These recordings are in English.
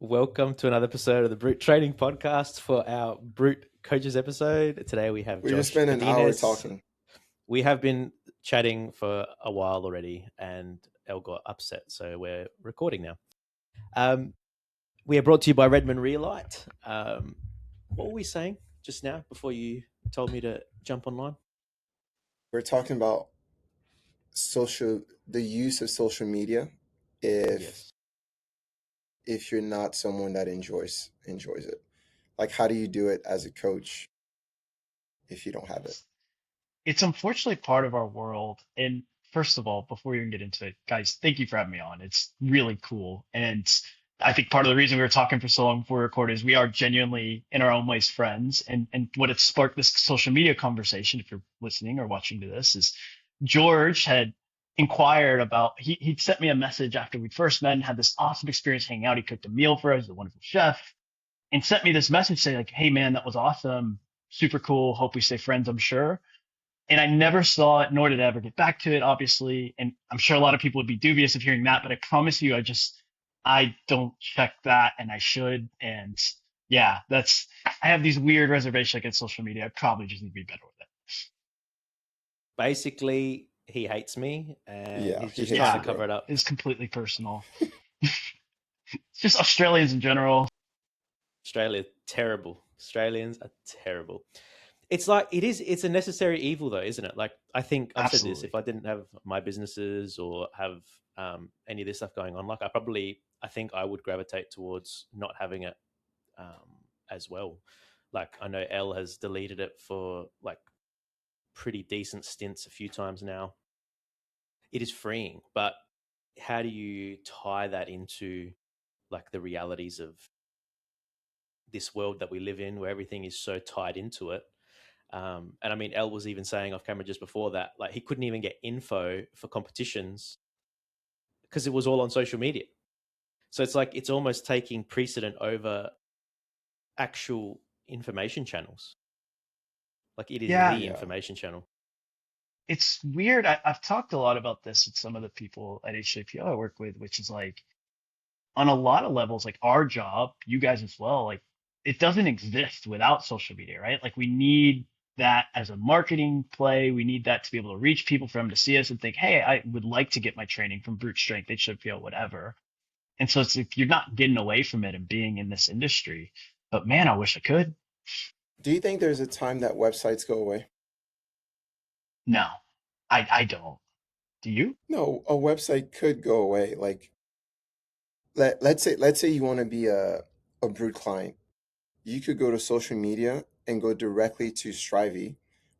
Welcome to another episode of the Brute Training Podcast for our Brute Coaches episode. Today we have We just Josh spent an hour Godinez. talking. We have been chatting for a while already, and Elle got upset, so we're recording now. We are brought to you by Redmond Relight. What were we saying just now before you told me to jump online? We're talking about the use of social media if you're not someone that enjoys it. Like, how do you do it as a coach if you don't have it? It's unfortunately part of our world. And first of all, before we even get into it, guys, thank you for having me on. It's really cool. And I think part of the reason we were talking for so long before we recorded is we are genuinely in our own ways friends. And what it sparked this social media conversation, if you're listening or watching to this, is George had inquired about, he sent me a message after we first met and had this awesome experience hanging out. He cooked a meal for us, he's a wonderful chef, and sent me this message saying like, hey man, that was awesome. Super cool. Hope we stay friends, I'm sure. And I never saw it, nor did I ever get back to it, obviously. And I'm sure a lot of people would be dubious of hearing that, but I promise you, I don't check that, and I should. And yeah, I have these weird reservations against social media. I probably just need to be better with it. Basically, he hates me, and he's just hates trying you, to cover bro. it up. It's completely personal. It's just Australians in general. Australia, terrible. Australians are terrible. It's like it's a necessary evil though, isn't it? Like I think I've said this, if I didn't have my businesses or have any of this stuff going on, like I think I would gravitate towards not having it as well. Like I know Elle has deleted it for like pretty decent stints a few times now. It is freeing, but how do you tie that into like the realities of this world that we live in where everything is so tied into it? And I mean, Elle was even saying off camera just before that, like he couldn't even get info for competitions because it was all on social media. So it's like it's almost taking precedent over actual information channels. Like it is the information channel. It's weird. I've talked a lot about this with some of the people at HJPO I work with, which is like on a lot of levels, like our job, you guys as well, like it doesn't exist without social media, right? Like we need that as a marketing play. We need that to be able to reach people, for them to see us and think, hey, I would like to get my training from Brute Strength, HJPO, whatever. And so it's like you're not getting away from it and being in this industry. But man, I wish I could. Do you think there's a time that websites go away? No, I don't. Do you? No, a website could go away. Like let's say you want to be a Brute client. You could go to social media and go directly to Strivey,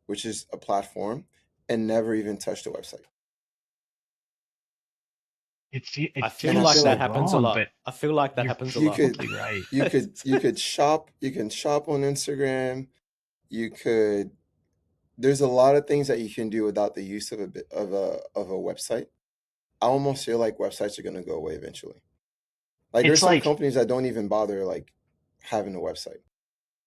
which is a platform, and never even touch the website. I feel like that happens a lot. I feel like that happens a lot. Right. You could shop. You can shop on Instagram. There's a lot of things that you can do without the use of a website. I almost feel like websites are going to go away eventually. Like there's some companies that don't even bother like having a website.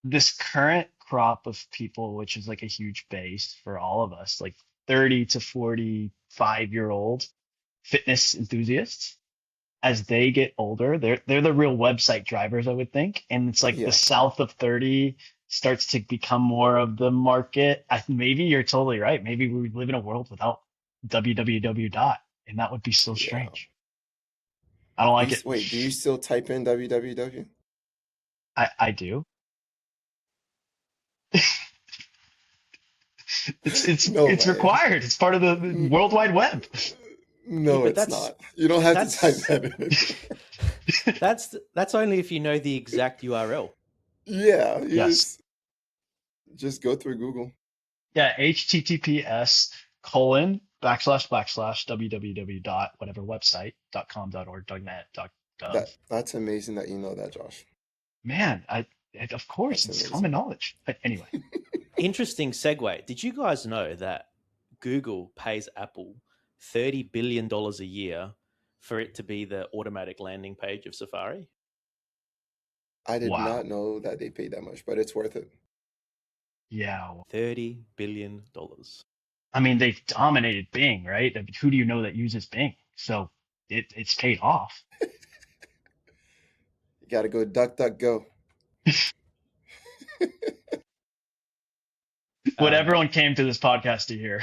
This current crop of people, which is like a huge base for all of us, like 30 to 45-year-old fitness enthusiasts, as they get older, they're the real website drivers, I would think. And it's like the south of 30 starts to become more of the market. Maybe you're totally right. Maybe we live in a world without www. And that would be so strange. I don't like it. Wait, do you still type in www? I do. It's required. It's part of the World Wide Web. No, it's not. You don't have to type that in. That's only if you know the exact URL. Yeah. Just go through Google. Yeah, https://www.whatever.com.org.net.gov. That's amazing that you know that, Josh. Man, of course, it's common knowledge. But anyway. Interesting segue. Did you guys know that Google pays Apple $30 billion a year for it to be the automatic landing page of Safari? I did not know that they paid that much, but it's worth it. Yeah. $30 billion. I mean, they've dominated Bing, right? Who do you know that uses Bing? So it's paid off. Got to go duck, duck, go. What everyone came to this podcast to hear.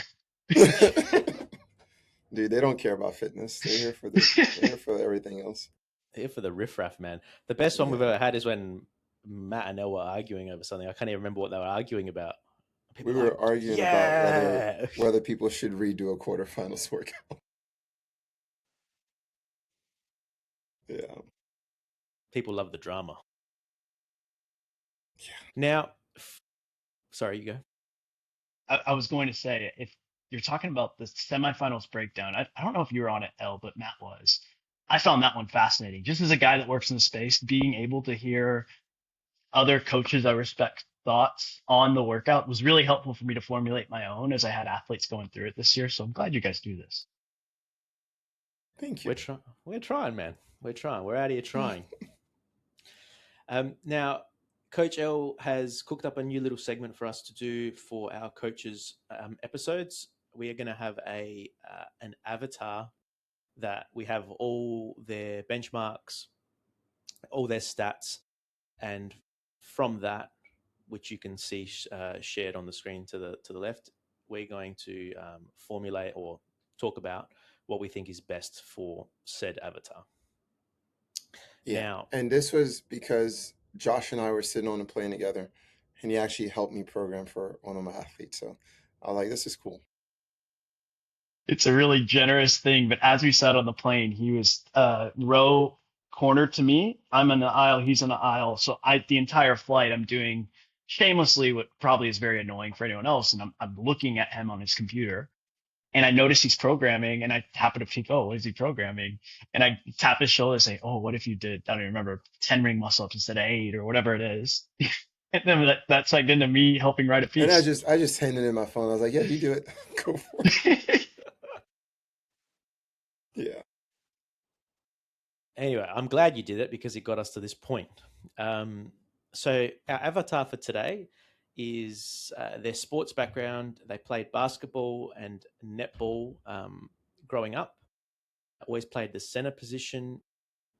Dude, they don't care about fitness. They're here for everything else. Here for the riffraff, man. The best one we've ever had is when Matt and Elle were arguing over something. I can't even remember what they were arguing about. We were arguing about whether people should redo a quarterfinals workout. Yeah. People love the drama. Yeah. Now, sorry, you go. I was going to say, if you're talking about the semifinals breakdown, I don't know if you were on it, Elle, but Matt was. I found that one fascinating. Just as a guy that works in the space, being able to hear other coaches I respect thoughts on the workout was really helpful for me to formulate my own as I had athletes going through it this year. So I'm glad you guys do this. Thank you. We're trying, man. We're trying. We're out here trying. Now, Coach L has cooked up a new little segment for us to do for our coaches episodes. We are going to have an avatar that we have all their benchmarks, all their stats, and from that, which you can see shared on the screen to the left, we're going to formulate or talk about what we think is best for said avatar. Yeah. Now, and this was because Josh and I were sitting on a plane together, and he actually helped me program for one of my athletes. So I was like, this is cool. It's a really generous thing, but as we sat on the plane, he was row corner to me. I'm in the aisle, he's in the aisle. So the entire flight, I'm doing shamelessly what probably is very annoying for anyone else, and I'm looking at him on his computer. And I notice he's programming, and I happen to think, oh, what is he programming? And I tap his shoulder and say, oh, what if you did, I don't even remember, 10 ring muscle ups instead of 8 or whatever it is. And then that segued into me helping write a piece. And I just handed in my phone. I was like, yeah, you do it. Go for it. Yeah. Anyway, I'm glad you did it because it got us to this point. So our avatar for today is their sports background. They played basketball and netball growing up. Always played the center position,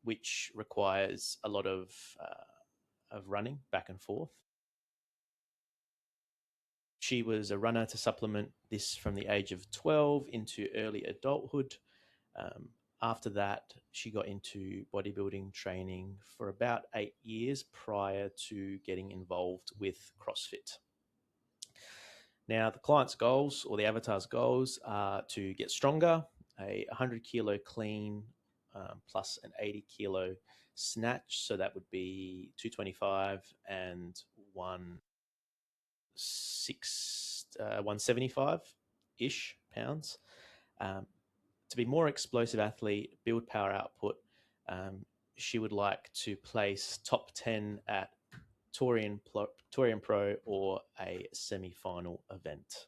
which requires a lot of running back and forth. She was a runner to supplement this from the age of 12 into early adulthood. After that, she got into bodybuilding training for about 8 years prior to getting involved with CrossFit. Now, the client's goals or the avatar's goals are to get stronger, a 100 kilo clean plus an 80 kilo snatch. So that would be 225 and 175-ish pounds. To be more explosive athlete, build power output, she would like to place top 10 at Torian Pro or a semi-final event.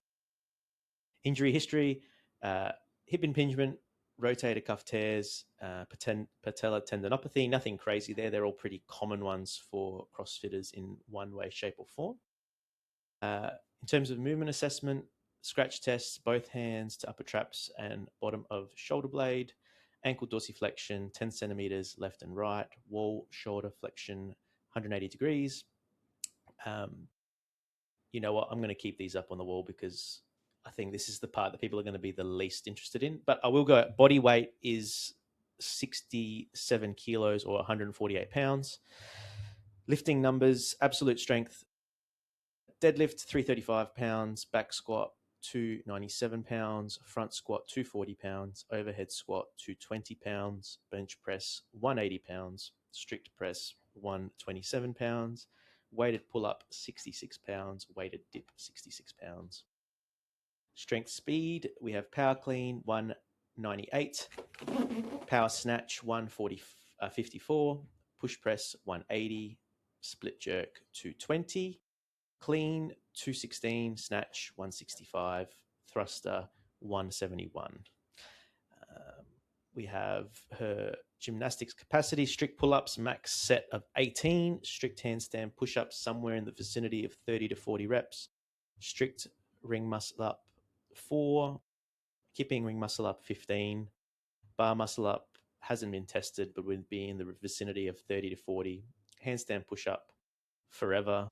Injury history, hip impingement, rotator cuff tears, patella tendinopathy, nothing crazy there. They're all pretty common ones for CrossFitters in one way, shape or form. In terms of movement assessment, scratch tests, both hands to upper traps and bottom of shoulder blade, ankle dorsiflexion, 10 centimeters left and right, wall shoulder flexion, 180 degrees. You know what? I'm going to keep these up on the wall because I think this is the part that people are going to be the least interested in. But I will go, body weight is 67 kilos or 148 pounds. Lifting numbers, absolute strength, deadlift 335 pounds, back squat 297 pounds, front squat 240 pounds, overhead squat 220 pounds, bench press 180 pounds, strict press 127 pounds, weighted pull up 66 pounds, weighted dip 66 pounds. Strength speed, we have power clean 198, power snatch 154, push press 180, split jerk 220. Clean 216, snatch 165, thruster 171. We have her gymnastics capacity, strict pull-ups, max set of 18, strict handstand push-ups somewhere in the vicinity of 30 to 40 reps, strict ring muscle up 4, kipping ring muscle up 15, bar muscle up hasn't been tested, but would be in the vicinity of 30 to 40. Handstand push up forever.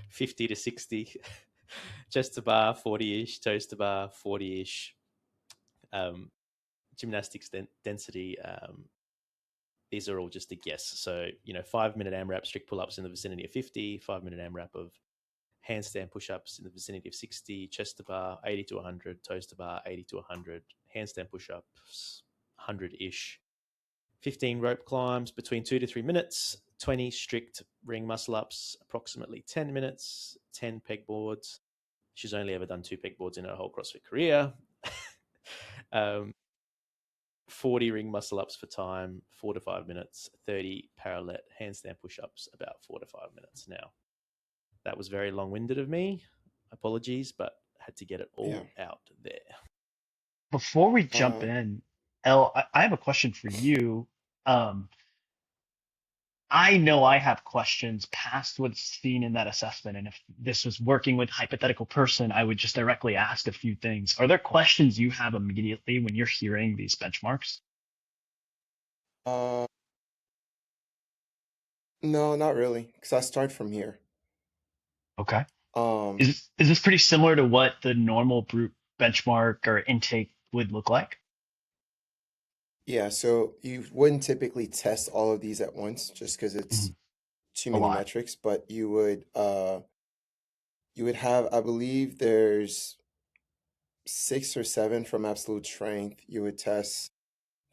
50 to 60. Chest to bar 40-ish, toes to bar 40-ish. Gymnastics density, these are all just a guess. So, 5-minute AMRAP strict pull-ups in the vicinity of 50, 5-minute AMRAP of handstand push-ups in the vicinity of 60, chest to bar 80 to 100, toes to bar 80 to 100, handstand push-ups 100-ish, 15 rope climbs between 2 to 3 minutes, 20 strict ring muscle-ups, approximately 10 minutes, 10 pegboards. She's only ever done 2 pegboards in her whole CrossFit career. 40 ring muscle-ups for time, 4 to 5 minutes, 30 parallel handstand push-ups, about 4 to 5 minutes. Now, that was very long-winded of me. Apologies, but had to get it all out there. Before we jump in, Elle, I have a question for you. I know I have questions past what's seen in that assessment. And if this was working with a hypothetical person, I would just directly ask a few things. Are there questions you have immediately when you're hearing these benchmarks? No, not really, because I start from here. Okay. Um, Is this pretty similar to what the normal brute benchmark or intake would look like? yeah, so you wouldn't typically test all of these at once just because it's Mhm. too A many lot. metrics, but you would have, I believe there's 6 or 7 from absolute strength. You would test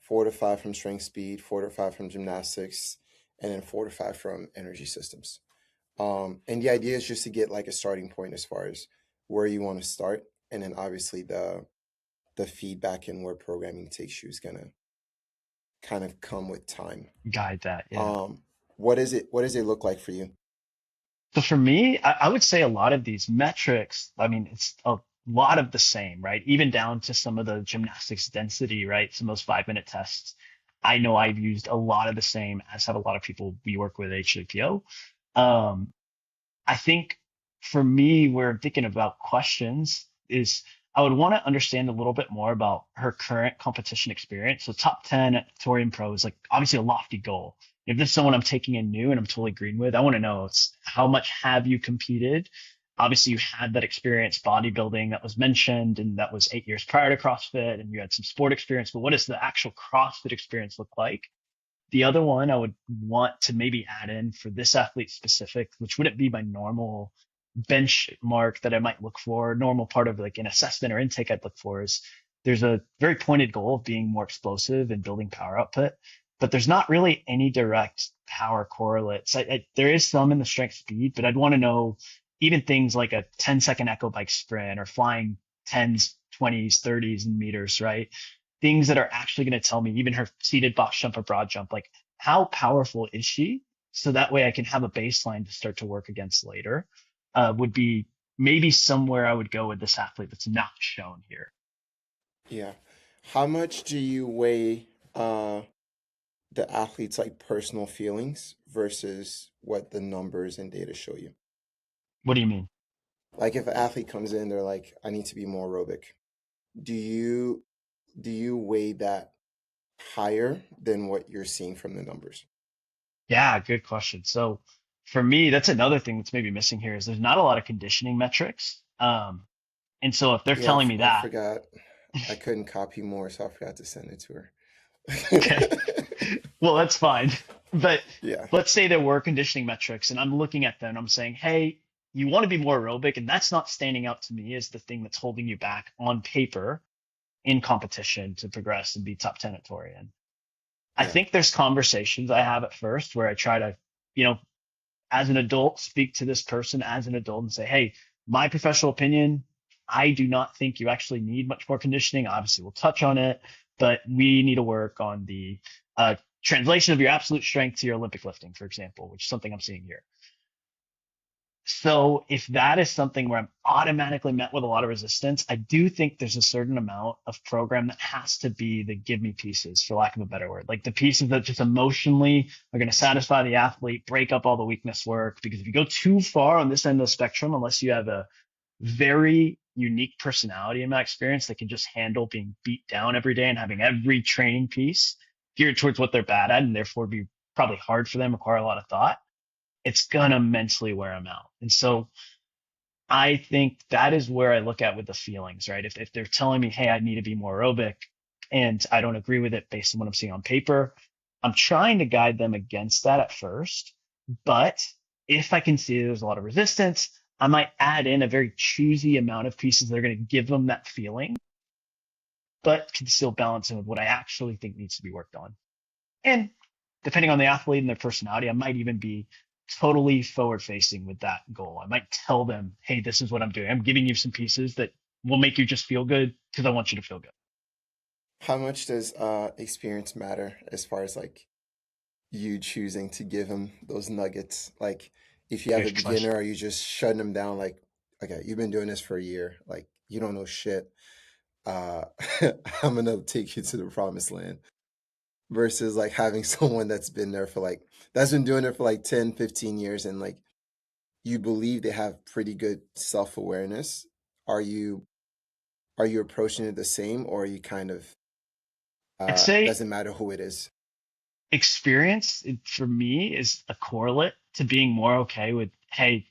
4 to 5 from strength speed, 4 to 5 from gymnastics, and then 4 to 5 from energy systems. And the idea is just to get like a starting point as far as where you want to start, and then obviously the feedback and where programming takes you is gonna kind of come with time. Guide that, yeah. What does it look like for you? So for me, I would say a lot of these metrics, I mean, it's a lot of the same, right? Even down to some of the gymnastics density, right? Some of those 5-minute tests. I know I've used a lot of the same, as have a lot of people we work with at HLPO. I think for me, where I'm thinking about questions is I would want to understand a little bit more about her current competition experience. So top 10 at Torium Pro is like obviously a lofty goal. If this is someone I'm taking in new and I'm totally green with, I want to know it's how much have you competed? Obviously, you had that experience bodybuilding that was mentioned, and that was 8 years prior to CrossFit, and you had some sport experience. But what does the actual CrossFit experience look like? The other one I would want to maybe add in for this athlete specific, which wouldn't be my normal benchmark that I might look for, normal part of like an assessment or intake I'd look for is there's a very pointed goal of being more explosive and building power output, but there's not really any direct power correlates. There is some in the strength speed, but I'd want to know even things like a 10-second echo bike sprint or flying 10s, 20s, 30s in meters, right? Things that are actually going to tell me, even her seated box jump or broad jump, like how powerful is she? So that way I can have a baseline to start to work against later, would be maybe somewhere I would go with this athlete that's not shown here. Yeah. How much do you weigh the athlete's like personal feelings versus what the numbers and data show you? What do you mean? Like if an athlete comes in, they're like, I need to be more aerobic. Do you weigh that higher than what you're seeing from the numbers? Yeah, good question. So for me, that's another thing that's maybe missing here is there's not a lot of conditioning metrics. And so if they're Yeah, telling me I that, forgot. I couldn't copy more, so I forgot to send it to her. okay, well, that's fine. But Yeah. let's say there were conditioning metrics and I'm looking at them and I'm saying, hey, you want to be more aerobic, and that's not standing out to me as the thing that's holding you back on paper in competition to progress and be top 10 at Torian. I Yeah. think there's conversations I have at first where I try to, you know, as an adult, speak to this person as an adult and say, hey, my professional opinion, I do not think you actually need much more conditioning. Obviously, we'll touch on it, but we need to work on the translation of your absolute strength to your Olympic lifting, for example, which is something I'm seeing here. So if that is something where I'm automatically met with a lot of resistance, I do think there's a certain amount of program that has to be the give me pieces, for lack of a better word, like the pieces that just emotionally are going to satisfy the athlete, break up all the weakness work. Because if you go too far on this end of the spectrum, unless you have a very unique personality in my experience that can just handle being beat down every day and having every training piece geared towards what they're bad at and therefore be probably hard for them, require a lot of thought, it's gonna mentally wear them out. And so I think that is where I look at with the feelings, right? If they're telling me, hey, I need to be more aerobic and I don't agree with it based on what I'm seeing on paper, I'm trying to guide them against that at first. But if I can see there's a lot of resistance, I might add in a very choosy amount of pieces that are going to give them that feeling, but can still balance in with what I actually think needs to be worked on. And depending on the athlete and their personality, I might even be totally forward facing with that goal. I might tell them, hey, this is what I'm doing. I'm giving you some pieces that will make you just feel good because I want you to feel good. How much does experience matter as far as like you choosing to give them those nuggets? Like, if you have a Good beginner, question. are you just shutting them down? Like, okay, you've been doing this for a year. Like, you don't know shit. Uh, I'm gonna take you to the promised land. Versus like having someone that's been doing it for like 10, 15 years, and like you believe they have pretty good self-awareness. Are you are you approaching it the same, or are you kind of I'd say doesn't matter who it is? experience for me is a correlate to being more okay with, hey,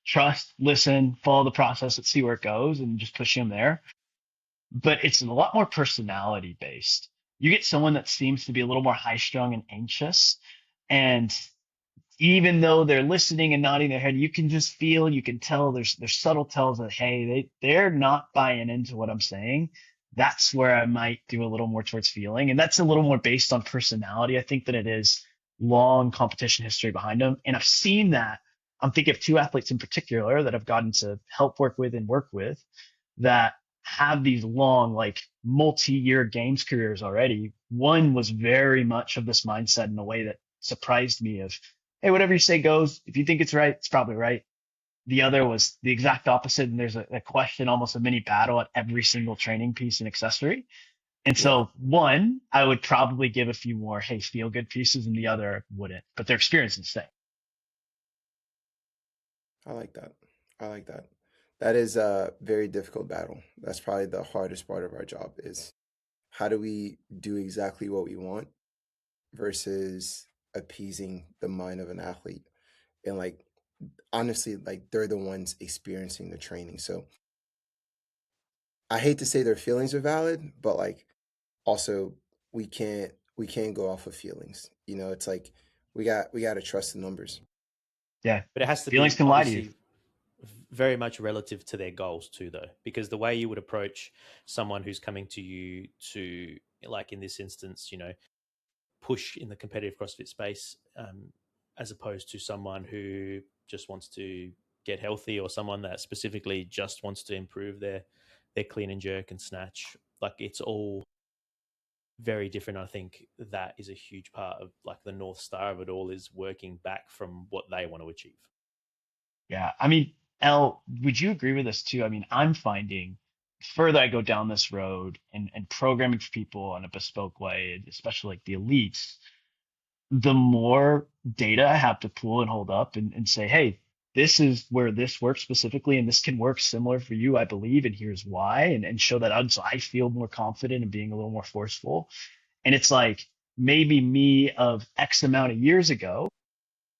trust, listen, follow the process, let's see where it goes, and just pushing them there. But it's a lot more personality based. You get someone that seems to be a little more high strung and anxious, and even though they're listening and nodding their head, you can just feel, you can tell there's subtle tells that hey, they're not buying into what I'm saying. That's where I might do a little more towards feeling, and that's a little more based on personality, I think, than it is long competition history behind them. And I've seen that. I'm thinking of two athletes in particular that I've gotten to help work with and work with that have these long, like multi-year games careers already. One was very much of this mindset in a way that surprised me of, hey, whatever you say goes. If you think it's right, it's probably right. The other was the exact opposite. And there's a question, almost a mini battle at every single training piece and accessory. And Yeah, so one, I would probably give a few more, hey, feel good pieces, and the other wouldn't, but their experience is the same. I like that. I like that. That is a very difficult battle. That's probably the hardest part of our job is how do we do exactly what we want versus appeasing the mind of an athlete. And like honestly, like they're the ones experiencing the training. So I hate to say their feelings are valid, but like also we can't go off of feelings. You know, it's like we got to trust the numbers. Yeah. But it has to Feelings be can lie to you. obviously very much relative to their goals too, though, because the way you would approach someone who's coming to you to, like in this instance, push in the competitive CrossFit space, as opposed to someone who just wants to get healthy, or someone that specifically just wants to improve their clean and jerk and snatch. Like it's all very different. I think that is a huge part of like the North Star of it all is working back from what they want to achieve. Yeah. I mean, Elle, would you agree with this too? I mean, I'm finding the further I go down this road and programming for people in a bespoke way, especially like the elites, the more data I have to pull and hold up and say, hey, this is where this works specifically, and this can work similar for you, I believe, and here's why, and show that out. So I feel more confident in being a little more forceful. And it's like maybe me of X amount of years ago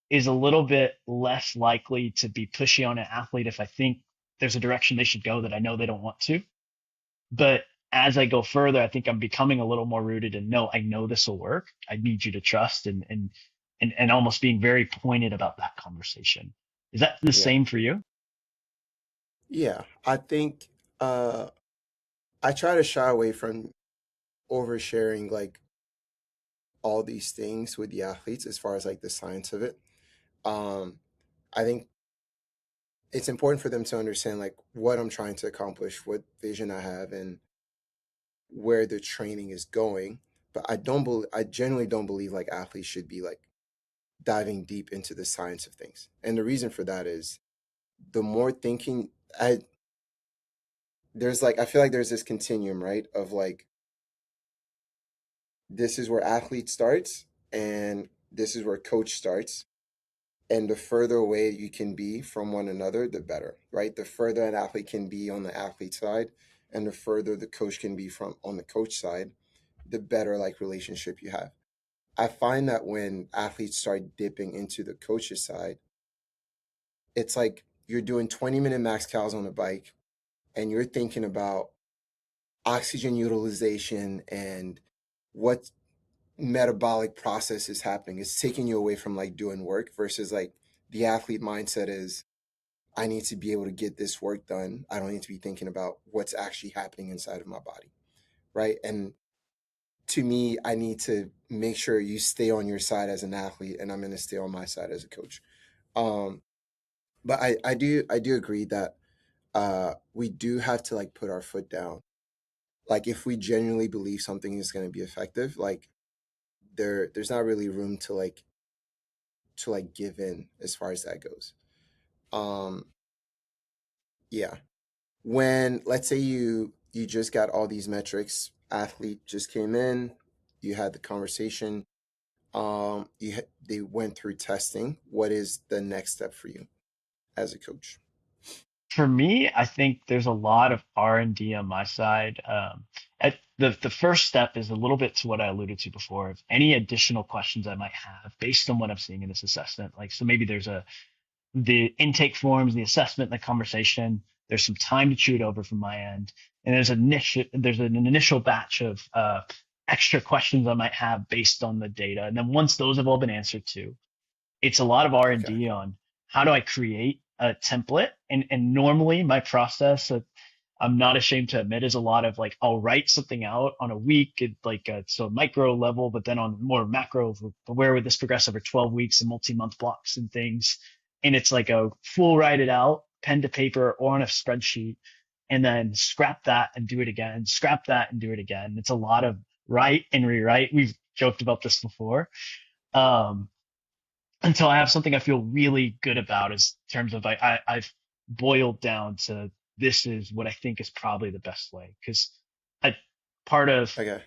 is a little bit less likely to be pushy on an athlete if I think there's a direction they should go that I know they don't want to. But as I go further, I think I'm becoming a little more rooted in no, I know this will work. I need you to trust and almost being very pointed about that conversation. Is that the Yeah. same for you? Yeah. I think uh I try to shy away from oversharing like all these things with the athletes as far as like the science of it. Um I think it's important for them to understand like what I'm trying to accomplish, what vision I have, and where the training is going. But I generally don't believe like athletes should be like diving deep into the science of things. And the reason for that is the more thinking I there's like I feel like there's this continuum, right? Of like this is where athlete starts and this is where coach starts. And the further away you can be from one another, the better, right? The further an athlete can be on the athlete side, and the further the coach can be from on the coach side, the better like relationship you have. I find that when athletes start dipping into the coach's side, it's like you're doing 20-minute max cals on the bike and you're thinking about oxygen utilization and what metabolic process is happening. It's taking you away from like doing work versus like the athlete mindset is I need to be able to get this work done. I don't need to be thinking about what's actually happening inside of my body. Right. And to me, I need to make sure you stay on your side as an athlete and I'm going to stay on my side as a coach. Um, but I do agree that we do have to like put our foot down. Like if we genuinely believe something is going to be effective, like there's not really room to like give in as far as that goes. Um, yeah. When let's say you just got all these metrics, athlete just came in, you had the conversation, they went through testing. What is the next step for you as a coach? For me, I think there's a lot of R&D on my side. At the first step is a little bit to what I alluded to before, of any additional questions I might have based on what I'm seeing in this assessment. Like, so maybe there's the intake forms, the assessment, the conversation. There's some time to chew it over from my end, and there's an initial batch of extra questions I might have based on the data. And then once those have all been answered too, it's a lot of Okay. R&D on how do I create a template. And normally my process, I'm not ashamed to admit, is a lot of like I'll write something out on a week, so micro level, but then on more macro, where would this progress over 12 weeks and multi-month blocks and things. And it's like a full write it out, pen to paper or on a spreadsheet, and then scrap that and do it again, scrap that and do it again. It's a lot of write and rewrite. We've joked about this before. Um, until I have something I feel really good about, is in terms of I've boiled down to this is what I think is probably the best way. Because I part of Okay.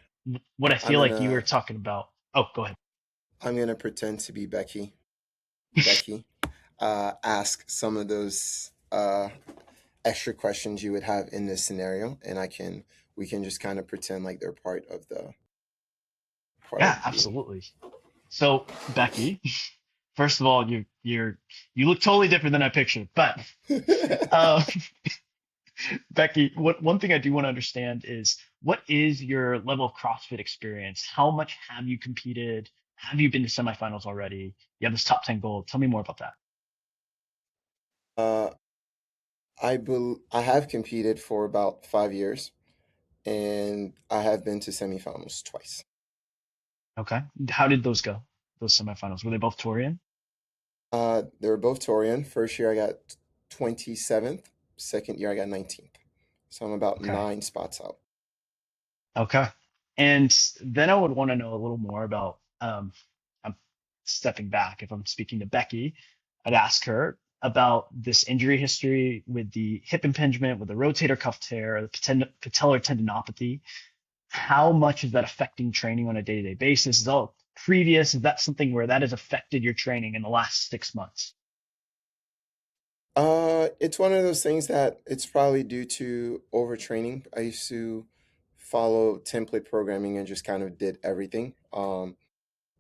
what I I'm feel like you were gonna talking about. Oh, go ahead. I'm gonna pretend to be Becky. Becky, ask some of those extra questions you would have in this scenario, and we can just kind of pretend like they're part Yeah, of you. absolutely. So Becky, first of all, you look totally different than I pictured. But uh, Becky, what one thing I do want to understand is what is your level of CrossFit experience? How much have you competed? Have you been to semifinals already? You have this top 10 goal. Tell me more about that. uh, I have competed for about 5 years, and I have been to semifinals twice. Okay. How did those go? Those semifinals. Were they both Torian? They were both Torian. First year I got 27th. Second year I got 19th. So I'm about Okay. 9 spots out. Okay. And then I would want to know a little more about I'm stepping back. If I'm speaking to Becky, I'd ask her about this injury history with the hip impingement, with the rotator cuff tear, the patellar tendinopathy. How much is that affecting training on a day-to-day basis? Is all previous? Is that something where that has affected your training in the last 6 months? It's one of those things that it's probably due to overtraining. I used to follow template programming and just kind of did everything.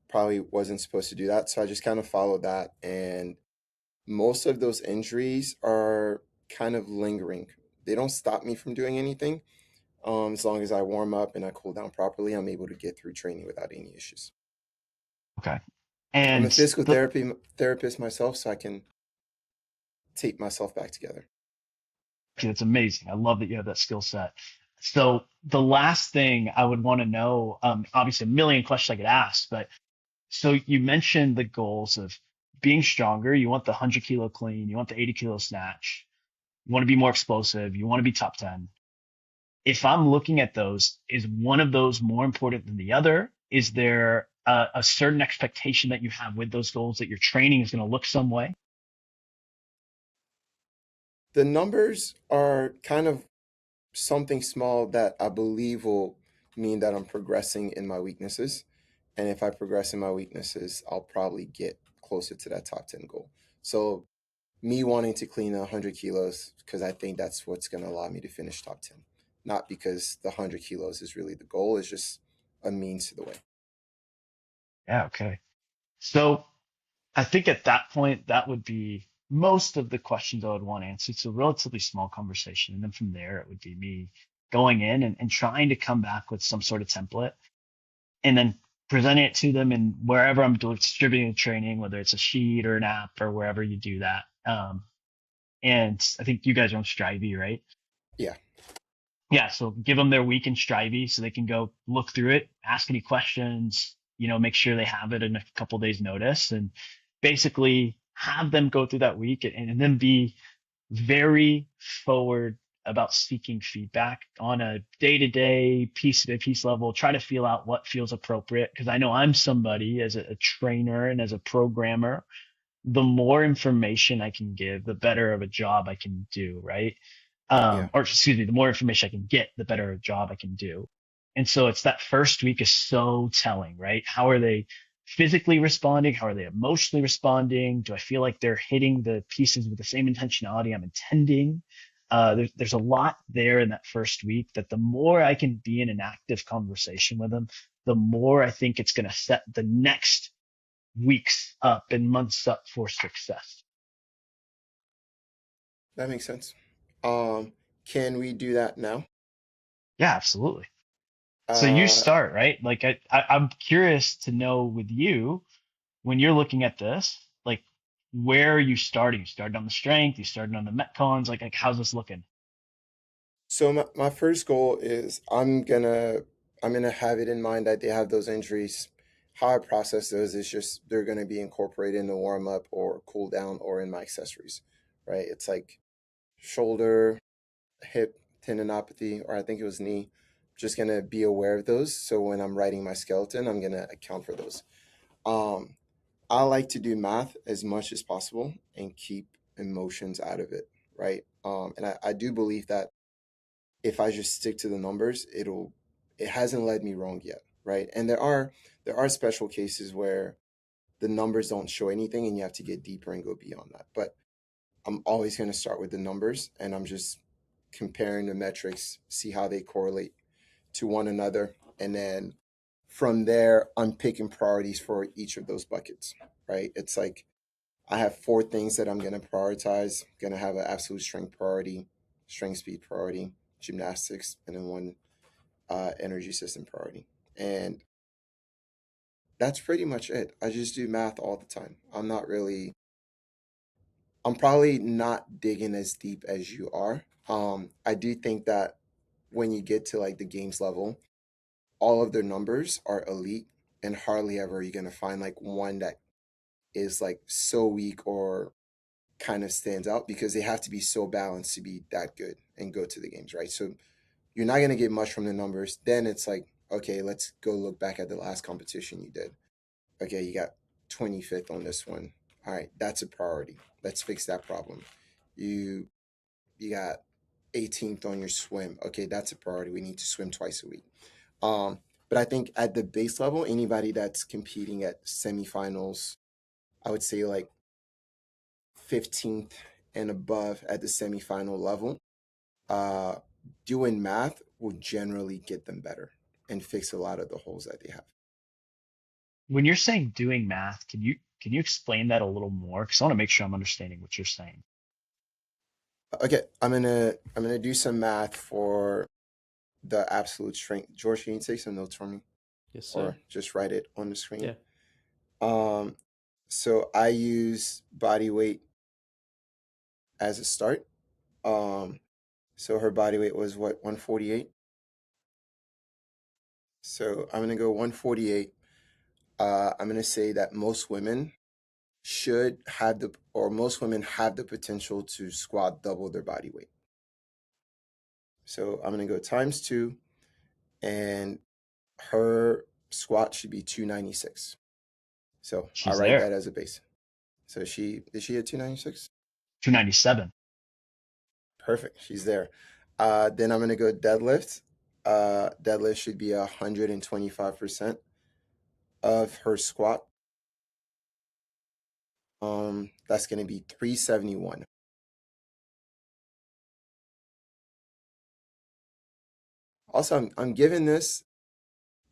Probably wasn't supposed to do that, so I just kind of followed that, and most of those injuries are kind of lingering. They don't stop me from doing anything. As long as I warm up and I cool down properly, I'm able to get through training without any issues. Okay. I'm a And physical the therapist myself, so I can tape myself back together. Okay, that's amazing. I love that you have that skill set. So the last thing I would want to know, obviously a million questions I could ask, but so you mentioned the goals of being stronger. You want the 100 kilo clean. You want the 80 kilo snatch. You want to be more explosive. You want to be top 10. If I'm looking at those, is one of those more important than the other? Is there a certain expectation that you have with those goals that your training is going to look some way? The numbers are kind of something small that I believe will mean that I'm progressing in my weaknesses. And if I progress in my weaknesses, I'll probably get closer to that top 10 goal. So me wanting to clean 100 kilos because I think that's what's going to allow me to finish top 10, not because the 100 kilos is really the goal. It's just a means to the way. Yeah, okay. So I think at that point, that would be most of the questions I would want answered. So relatively small conversation. And then from there, it would be me going in and trying to come back with some sort of template and then presenting it to them and wherever I'm distributing the training, whether it's a sheet or an app or wherever you do that. And I think you guys are on Strivey, right? Yeah. Yeah, so give them their week in Strivey so they can go look through it, ask any questions, make sure they have it in a couple days notice and basically have them go through that week and then be very forward about seeking feedback on a day-to-day piece by piece level. Try to feel out what feels appropriate because I know I'm somebody as a trainer and as a programmer, the more information I can give, the better of a job I can do, right? Yeah. Or excuse me, the more information I can get, the better a job I can do. And so it's that first week is so telling, right? How are they physically responding? How are they emotionally responding? Do I feel like they're hitting the pieces with the same intentionality I'm intending? There's a lot there in that first week that the more I can be in an active conversation with them, the more I think it's going to set the next weeks up and months up for success. That makes sense. Um, can we do that now? Yeah, absolutely. So you Uh, start, right? Like I'm curious to know with you when you're looking at this, like where are you starting? You started on the strength, you started on the metcons, like how's this looking? so my first goal is I'm gonna have it in mind that they have those injuries. How I process those is just they're gonna be incorporated in the warm up or cool down or in my accessories, right? It's like shoulder, hip tendinopathy, or I think it was knee. Just gonna be aware of those. So when I'm writing my skeleton, I'm gonna account for those. Um, I like to do math as much as possible and keep emotions out of it, right? And I do believe that if I just stick to the numbers, it hasn't led me wrong yet, right? And there are special cases where the numbers don't show anything and you have to get deeper and go beyond that. But I'm always going to start with the numbers and I'm just comparing the metrics, see how they correlate to one another. And then from there, I'm picking priorities for each of those buckets, right? It's like I have four things that I'm going to prioritize. I'm going to have an absolute strength priority, strength speed priority, gymnastics, and then one energy system priority. And that's pretty much it. I just do math all the time. I'm probably not digging as deep as you are. I do think that when you get to like the games level, all of their numbers are elite, and hardly ever are you going to find like one that is like so weak or kind of stands out because they have to be so balanced to be that good and go to the games, right? So you're not going to get much from the numbers. Then it's like, okay, let's go look back at the last competition you did. Okay, you got 25th on this one. All right, that's a priority. Let's fix that problem. You you got 18th on your swim. Okay, that's a priority. We need to swim twice a week. But I think at the base level, anybody that's competing at semifinals, I would say like 15th and above at the semifinal level, uh, doing math will generally get them better and fix a lot of the holes that they have. When you're saying doing math, can you explain that a little more? Because I want to make sure I'm understanding what you're saying. Okay, I'm gonna do some math for the absolute strength. George, can you take some notes for me, Yes, sir. or just write it on the screen? Yeah. Um, so I use body weight as a start. Um, so her body weight was what, 148. So I'm gonna go 148. I'm gonna say that most women should have the or most women have the potential to squat double their body weight. So I'm gonna go times two, and her squat should be 296. So I She's write there. that as a base. So she is she at 296? 297. Perfect. She's there. Then I'm gonna go deadlift. Deadlift should be 125% of her squat. That's going to be 371. Also, I'm giving this,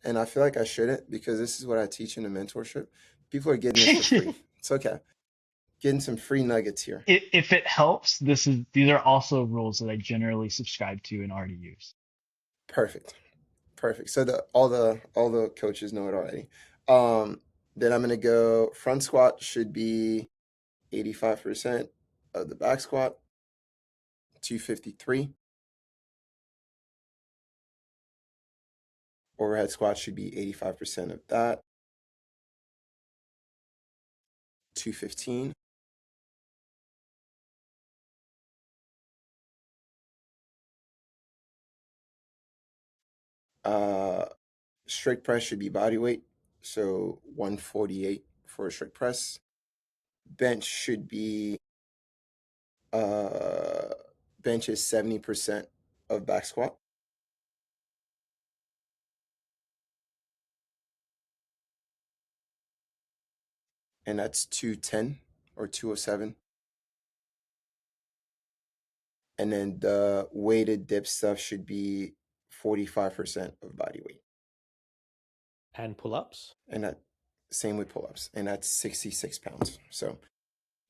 and I feel like I shouldn't because this is what I teach in the mentorship. People are getting this for free. It's okay. Getting some free nuggets here. If it helps, these are also rules that I generally subscribe to and already use. Perfect. Perfect. So all the coaches know it already. Then I'm gonna go front squat should be 85% of the back squat, 253. Overhead squat should be 85% of that, 215. Strict press should be body weight, so 148 for a strict press. Bench should be bench is 70% of back squat. And that's 210 or 207. And then the weighted dip stuff should be 45% of body weight. And pull-ups? And that same with pull-ups. And that's 66 pounds. So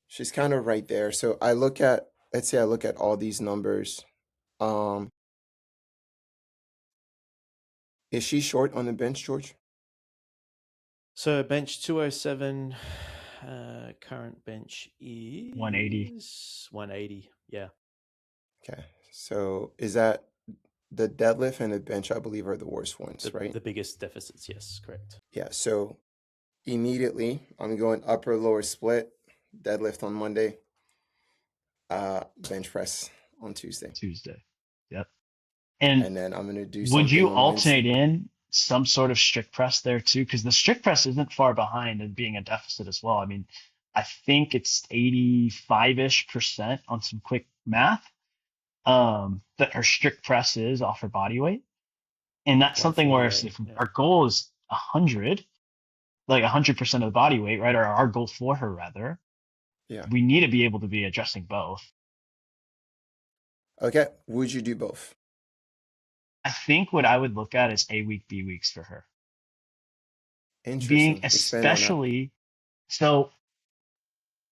she's kind of right there. So let's say I look at all these numbers. Is she short on the bench, George? So bench 207, current bench is 180. 180, yeah. Okay. So is that the deadlift and the bench, I believe, are the worst ones, right? The biggest deficits, yes, correct. Yeah. So immediately I'm going upper lower split, deadlift on Monday, bench press on Tuesday. Yep. And then I'm gonna do would something you on alternate Wednesday. in some sort of strict press there too? Because the strict press isn't far behind in being a deficit as well. I mean, I think it's 85-ish% on some quick math that her strict press is off her body weight. And that's something where if 148, yeah. our goal is 100, like 100% of the body weight, right? Or our goal for her rather, Yeah. we need to be able to be addressing both. Okay. Would you do both? I think what I would look at is A week, B weeks for her. Being Interesting. Expand on that. especially so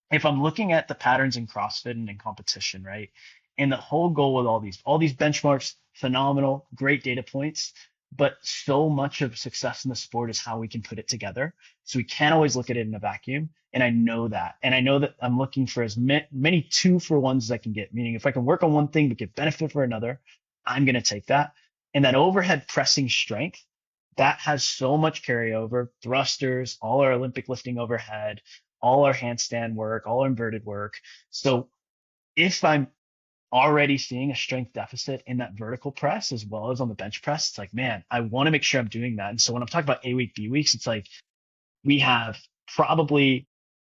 if I'm looking at the patterns in CrossFit and in competition, right? And the whole goal with all these benchmarks, phenomenal, great data points, but so much of success in the sport is how we can put it together. So we can't always look at it in a vacuum. And I know that. And I know that I'm looking for as many 2-for-1s as I can get, meaning if I can work on one thing but get benefit for another, I'm going to take that. And that overhead pressing strength, that has so much carryover, thrusters, all our Olympic lifting overhead, all our handstand work, all our inverted work. So if I'm already seeing a strength deficit in that vertical press as well as on the bench press, it's like, man, I want to make sure I'm doing that. And so when I'm talking about A week, B weeks, it's like we have probably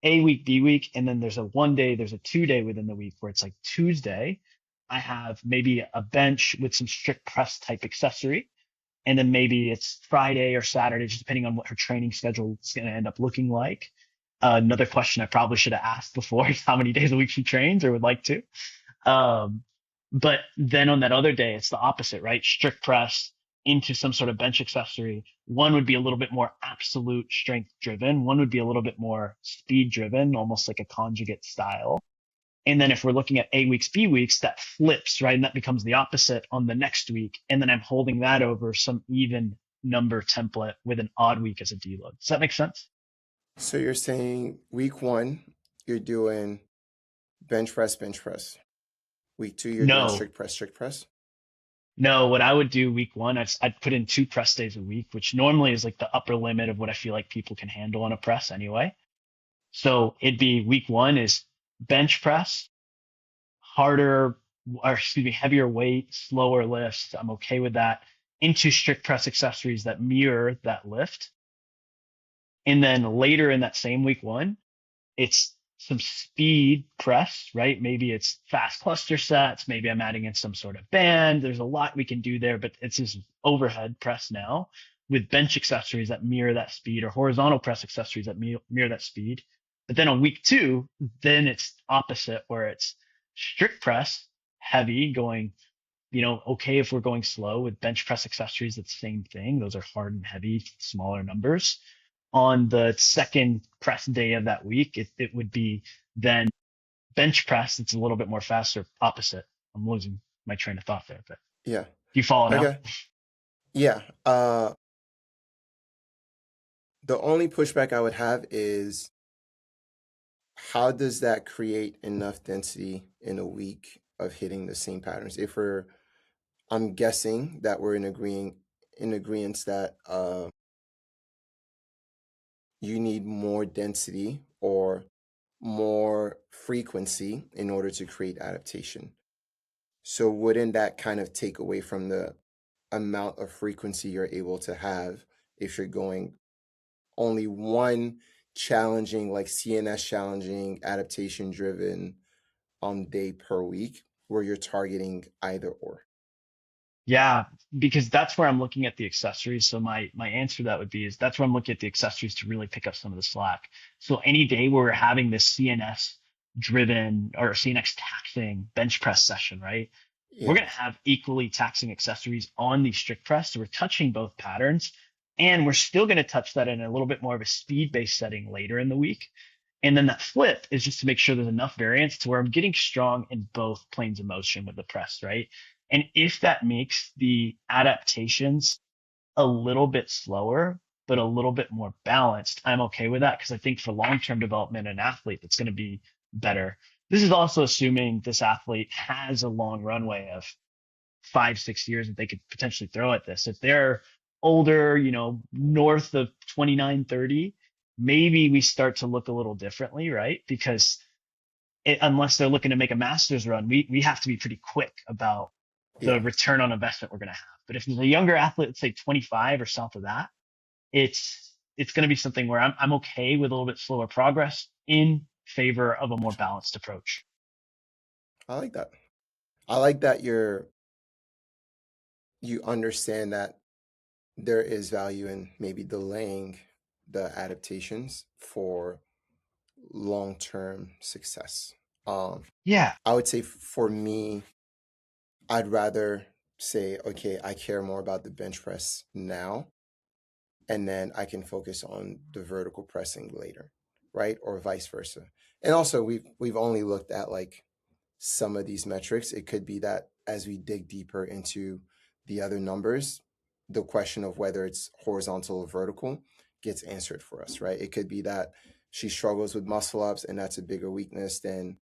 A week, B week, and then there's a 1 day, there's a 2 day within the week where it's like Tuesday, I have maybe a bench with some strict press type accessory. And then maybe it's Friday or Saturday, just depending on what her training schedule is going to end up looking like. Another question I probably should have asked before is how many days a week she trains or would like to. But then on that other day, it's the opposite, right? Strict press into some sort of bench accessory. One would be a little bit more absolute strength driven. One would be a little bit more speed driven, almost like a conjugate style. And then if we're looking at A weeks, B weeks, that flips, right? And that becomes the opposite on the next week. And then I'm holding that over some even number template with an odd week as a deload. Does that make sense? So you're saying week 1, you're doing bench press, bench press. Week 2, you're doing strict press, strict press. No, what I would do week 1, I'd put in 2 press days a week, which normally is like the upper limit of what I feel like people can handle on a press anyway. So it'd be week 1 is bench press, harder, or excuse me, heavier weight, slower lifts. I'm okay with that. Into strict press accessories that mirror that lift. And then later in that same week 1, it's some speed press, right? Maybe it's fast cluster sets. Maybe I'm adding in some sort of band. There's a lot we can do there, but it's this overhead press now with bench accessories that mirror that speed or horizontal press accessories that mirror that speed. But then on week 2, then it's opposite where it's strict press, heavy, going, okay, if we're going slow with bench press accessories, it's the same thing. Those are hard and heavy, smaller numbers. On the second press day of that week, it would be then bench press. It's a little bit more faster, opposite. I'm losing my train of thought there, but Yeah. do you follow now? Okay. Yeah. The only pushback I would have is how does that create enough density in a week of hitting the same patterns? I'm guessing that we're in agreement that you need more density or more frequency in order to create adaptation. So wouldn't that kind of take away from the amount of frequency you're able to have if you're going only one challenging, like CNS challenging, adaptation driven day per week, where you're targeting either or? Yeah, because that's where I'm looking at the accessories. So my answer to that would be is that's where I'm looking at the accessories to really pick up some of the slack. So any day where we're having this CNS driven or CNS taxing bench press session, right? We're Yeah. going to have equally taxing accessories on the strict press. So we're touching both patterns, and we're still going to touch that in a little bit more of a speed-based setting later in the week. And then that flip is just to make sure there's enough variance to where I'm getting strong in both planes of motion with the press, right? And if that makes the adaptations a little bit slower, but a little bit more balanced, I'm okay with that because I think for long-term development in an athlete, that's going to be better. This is also assuming this athlete has a long runway of 5, 6 years that they could potentially throw at this. If they're older, north of 29, 30, maybe we start to look a little differently, right? Because unless they're looking to make a master's run, we have to be pretty quick about the Yeah. return on investment we're going to have. But if it's a younger athlete, let's say 25 or south of that, it's going to be something where I'm okay with a little bit slower progress in favor of a more Gotcha. balanced approach. I like that. I like that you understand that there is value in maybe delaying the adaptations for long-term success. Um, Yeah, I would say for me, I'd rather say, okay, I care more about the bench press now, and then I can focus on the vertical pressing later, right? Or vice versa. And also, we've only looked at like some of these metrics. It could be that as we dig deeper into the other numbers, the question of whether it's horizontal or vertical gets answered for us, right? It could be that she struggles with muscle ups and that's a bigger weakness, then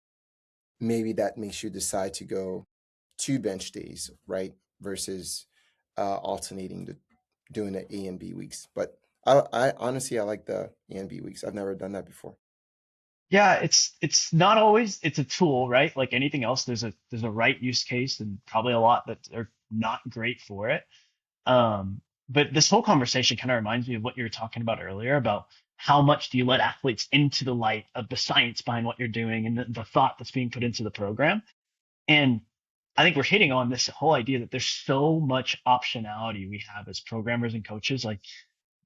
maybe that makes you decide to go 2 bench days, right? Versus alternating doing the A and B weeks. But I honestly, I like the A and B weeks. I've never done that before. yeah, it's not always it's a tool, right? Like anything else, there's a right use case and probably a lot that are not great for it. But this whole conversation kind of reminds me of what you were talking about earlier about how much do you let athletes into the light of the science behind what you're doing and the thought that's being put into the program. And I think we're hitting on this whole idea that there's so much optionality we have as programmers and coaches. Like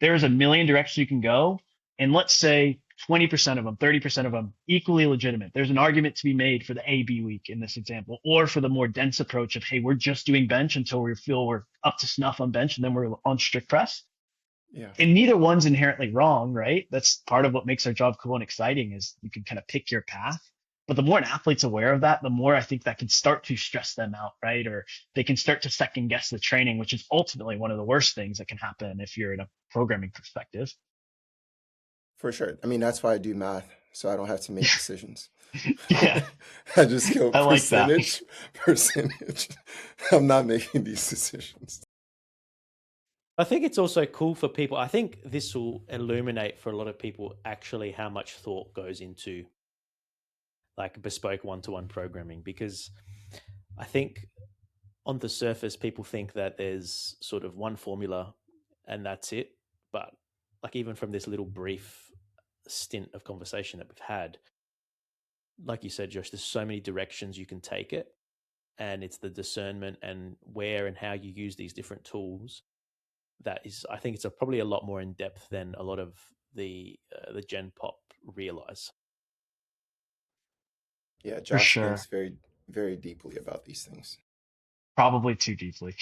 there's a million directions you can go. And let's say 20% of them, 30% of them equally legitimate. There's an argument to be made for the AB week in this example, or for the more dense approach of, hey, we're just doing bench until we feel we're up to snuff on bench and then we're on strict press. Yeah, And neither one's inherently wrong, right? That's part of what makes our job cool and exciting is you can kind of pick your path. But the more an athlete's aware of that, the more I think that can start to stress them out, right? Or they can start to second guess the training, which is ultimately one of the worst things that can happen if you're in a programming perspective. for sure. I mean, that's why I do math, so I don't have to make decisions. Yeah, I just go I like that. percentage. I'm not making these decisions. I think it's also cool for people. I think this will illuminate for a lot of people actually how much thought goes into like bespoke one-to-one programming, because I think on the surface people think that there's sort of one formula and that's it. But like even from this little brief stint of conversation that we've had, like you said, Josh, there's so many directions you can take it, and it's the discernment and where and how you use these different tools that is, I think it's probably a lot more in depth than a lot of the Gen Pop realize. Yeah, for Josh sure. thinks very, very deeply about these things. Probably too deeply.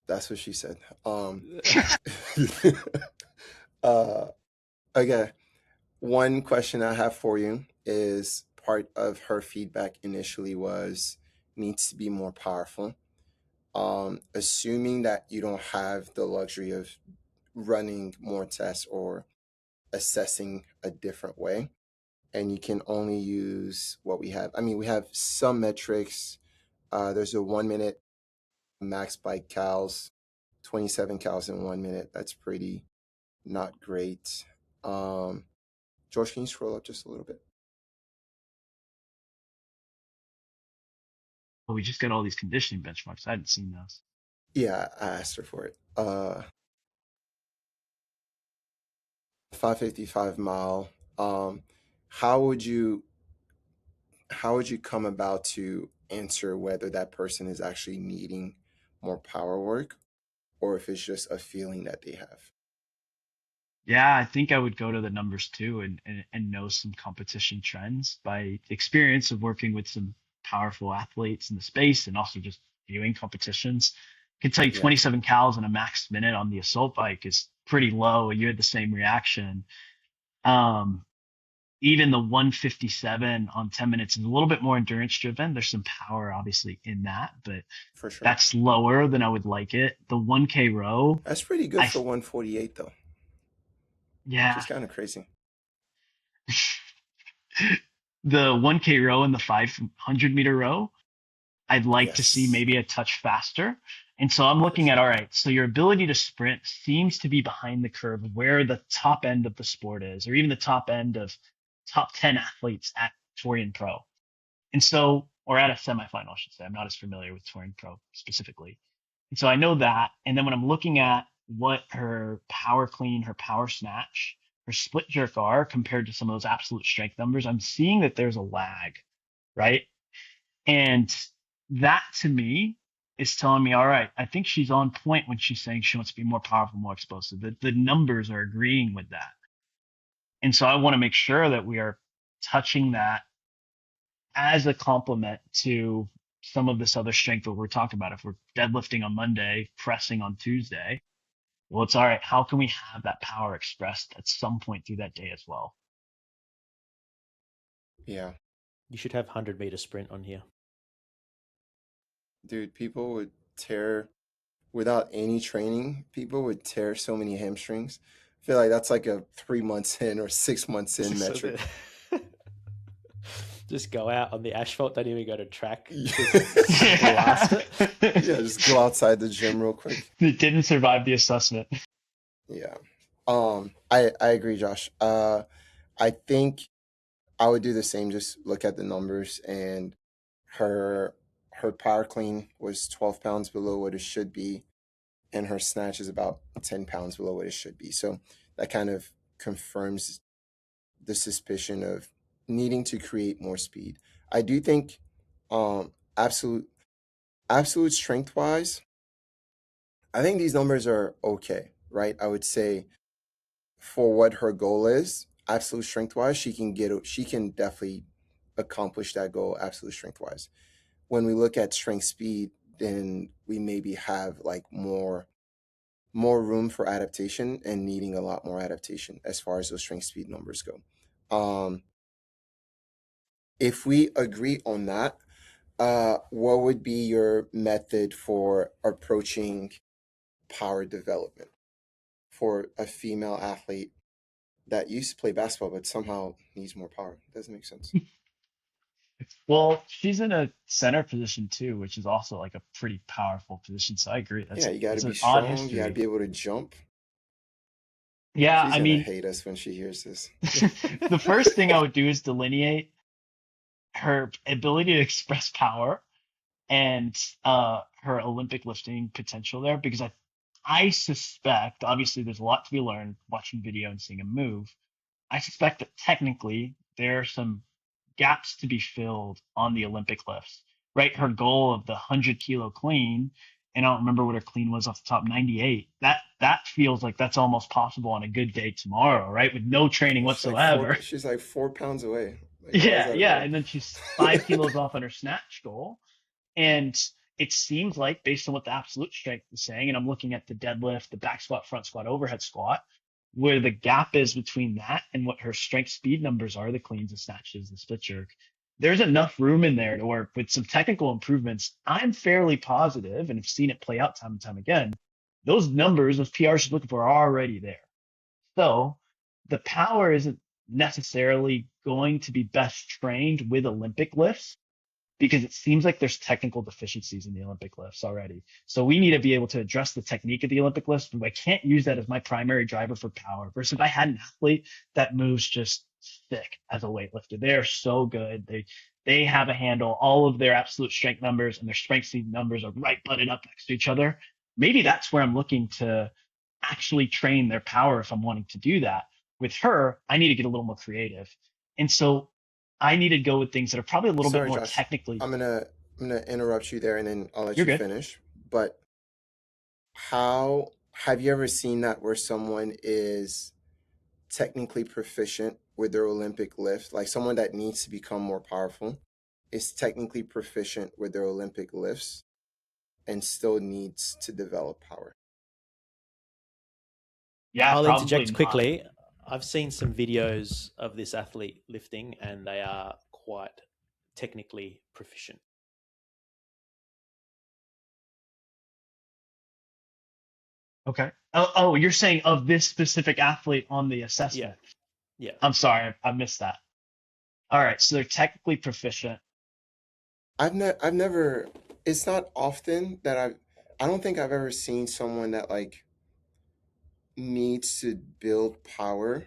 That's what she said. uh, okay. One question I have for you is part of her feedback initially was needs to be more powerful. Assuming that you don't have the luxury of running more tests or assessing a different way, and you can only use what we have. I mean, we have some metrics. There's a 1 minute max bike cows, 27 cows in 1 minute. That's pretty not great. George, can you scroll up just a little bit? But we just got all these conditioning benchmarks. I hadn't seen those. Yeah, I asked her for it. 555 mile. How would you come about to answer whether that person is actually needing more power work or if it's just a feeling that they have? Yeah, I think I would go to the numbers too and know some competition trends by experience of working with some powerful athletes in the space and also just viewing competitions. I can tell you Yeah, 27 cals in a max minute on the assault bike is pretty low. You had the same reaction. Um, Even the 157 on 10 minutes is a little bit more endurance driven. There's some power obviously in that, but for sure. that's lower than I would like it. The 1K row, That's pretty good I, for 148 though, which yeah, is kind of crazy. the 1K row and the 500-meter row, I'd like to see Yes, maybe a touch faster. And so I'm for looking at, all sure. right, so your ability to sprint seems to be behind the curve of where the top end of the sport is, or even the top end of top 10 athletes at Torian Pro. And so, or at a semifinal, I should say. I'm not as familiar with Touring Pro specifically. And so I know that. And then when I'm looking at what her power clean, her power snatch, her split jerk are compared to some of those absolute strength numbers, I'm seeing that there's a lag, right? And that to me is telling me, all right, I think she's on point when she's saying she wants to be more powerful, more explosive. The numbers are agreeing with that. And so I want to make sure that we are touching that as a complement to some of this other strength that we're talking about. If we're deadlifting on Monday, pressing on Tuesday, well, it's all right. How can we have that power expressed at some point through that day as well? Yeah, You should have 100-meter sprint on here. dude, people would tear without any training. People would tear so many hamstrings. I feel like that's like a 3 months in or 6 months in So metric. that just go out on the asphalt. Don't even go to track. Just blast it. Yeah, just go outside the gym real quick. It didn't survive the assessment. Yeah. I agree, Josh. I think I would do the same. Just look at the numbers, and her her power clean was 12 pounds below what it should be, and her snatch is about 10 pounds below what it should be. So that kind of confirms the suspicion of needing to create more speed. I do think absolute strength wise, I think these numbers are okay, right? I would say for what her goal is, absolute strength wise, she can definitely accomplish that goal absolute strength wise. When we look at strength speed, then we maybe have like more room for adaptation and needing a lot more adaptation as far as those strength speed numbers go. Um, if we agree on that, what would be your method for approaching power development for a female athlete that used to play basketball but somehow needs more power? Doesn't make sense. Well, she's in a center position too, which is also like a pretty powerful position. So I agree. Yeah, you got to That's be an odd strong. You got to history. be able to jump. Yeah, She's I gonna mean, hate us when she hears this. the first thing I would do is delineate her ability to express power and her Olympic lifting potential there, because I suspect, obviously, there's a lot to be learned watching video and seeing him move. I suspect that technically there are some gaps to be filled on the Olympic lifts, right? Her goal of the 100-kilo clean, and I don't remember what her clean was off the top, 98. That feels like that's almost possible on a good day tomorrow, right? With no training She's like four. whatsoever. She's like 4 pounds away. Like, how is Yeah, that a yeah. goal? And then she's 5 kilos off on her snatch goal. And it seems like, based on what the absolute strength is saying, and I'm looking at the deadlift, the back squat, front squat, overhead squat, where the gap is between that and what her strength speed numbers are, the cleans, the snatches, the split jerk, there's enough room in there to work with some technical improvements. I'm fairly positive, and have seen it play out time and time again. Those numbers, those PRs she's looking for are already there. So the power isn't necessarily going to be best trained with Olympic lifts because it seems like there's technical deficiencies in the Olympic lifts already. So we need to be able to address the technique of the Olympic lifts, but I can't use that as my primary driver for power. Versus if I had an athlete that moves just sick as a weightlifter, they're so good. They have a handle. All of their absolute strength numbers and their strength speed numbers are right butted up next to each other. Maybe that's where I'm looking to actually train their power if I'm wanting to do that. With her, I need to get a little more creative. And so I need to go with things that are probably a little bit Sorry, more Josh. technically. I'm gonna interrupt you there, and then I'll let You're you good. finish. But how have you ever seen that where someone is technically proficient with their Olympic lift, like someone that needs to become more powerful, is technically proficient with their Olympic lifts and still needs to develop power? Yeah, I'll probably interject not. quickly. I've seen some videos of this athlete lifting, and they are quite technically proficient. Okay. Oh, you're saying of this specific athlete on the Yeah, assessment. yeah. I'm sorry, I missed that. All right, so they're technically proficient. I've never. It's not often that I don't think I've ever seen someone that like needs to build power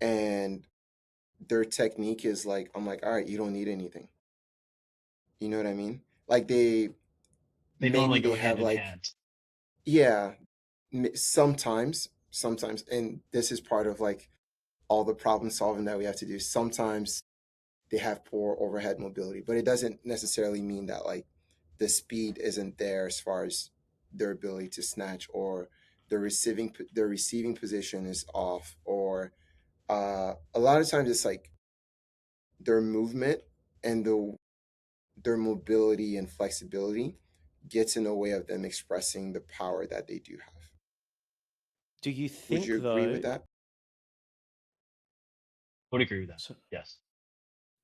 and their technique is like, I'm like, all right, you don't need anything. You know what I mean? Like They maybe normally they go hand have in like, hand. yeah, sometimes, and this is part of like all the problem solving that we have to do. Sometimes they have poor overhead mobility, but it doesn't necessarily mean that like the speed isn't there as far as their ability to snatch, or their receiving position is off, or a lot of times it's like their movement and their mobility and flexibility gets in the way of them expressing the power that they do have. Do you Would think you agree though? with that? Would agree with that. So, Yes.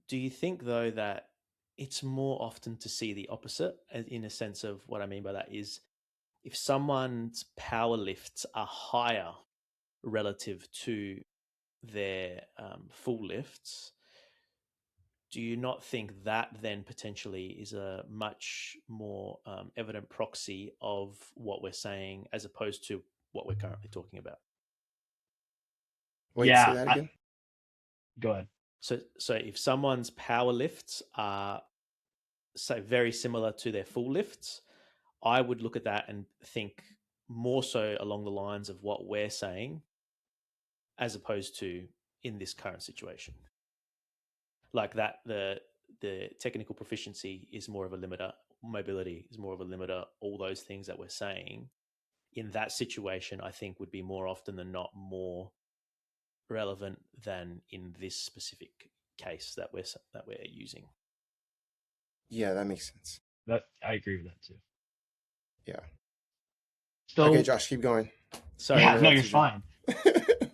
do you think though that it's more often to see the opposite? In a sense of what I mean by that is, if someone's power lifts are higher relative to their full lifts, do you not think that then potentially is a much more evident proxy of what we're saying as opposed to what we're currently talking about? Wait, say Yeah. that again. Go ahead. So if someone's power lifts are, say, very similar to their full lifts, I would look at that and think more so along the lines of what we're saying as opposed to in this current situation. Like that, the technical proficiency is more of a limiter, mobility is more of a limiter, all those things that we're saying in that situation, I think would be more often than not more relevant than in this specific case that we're using. Yeah, that makes sense. That I agree with that too. Yeah. Okay, So Josh, keep going. I Sorry, yeah, no, you're interrupted you. fine.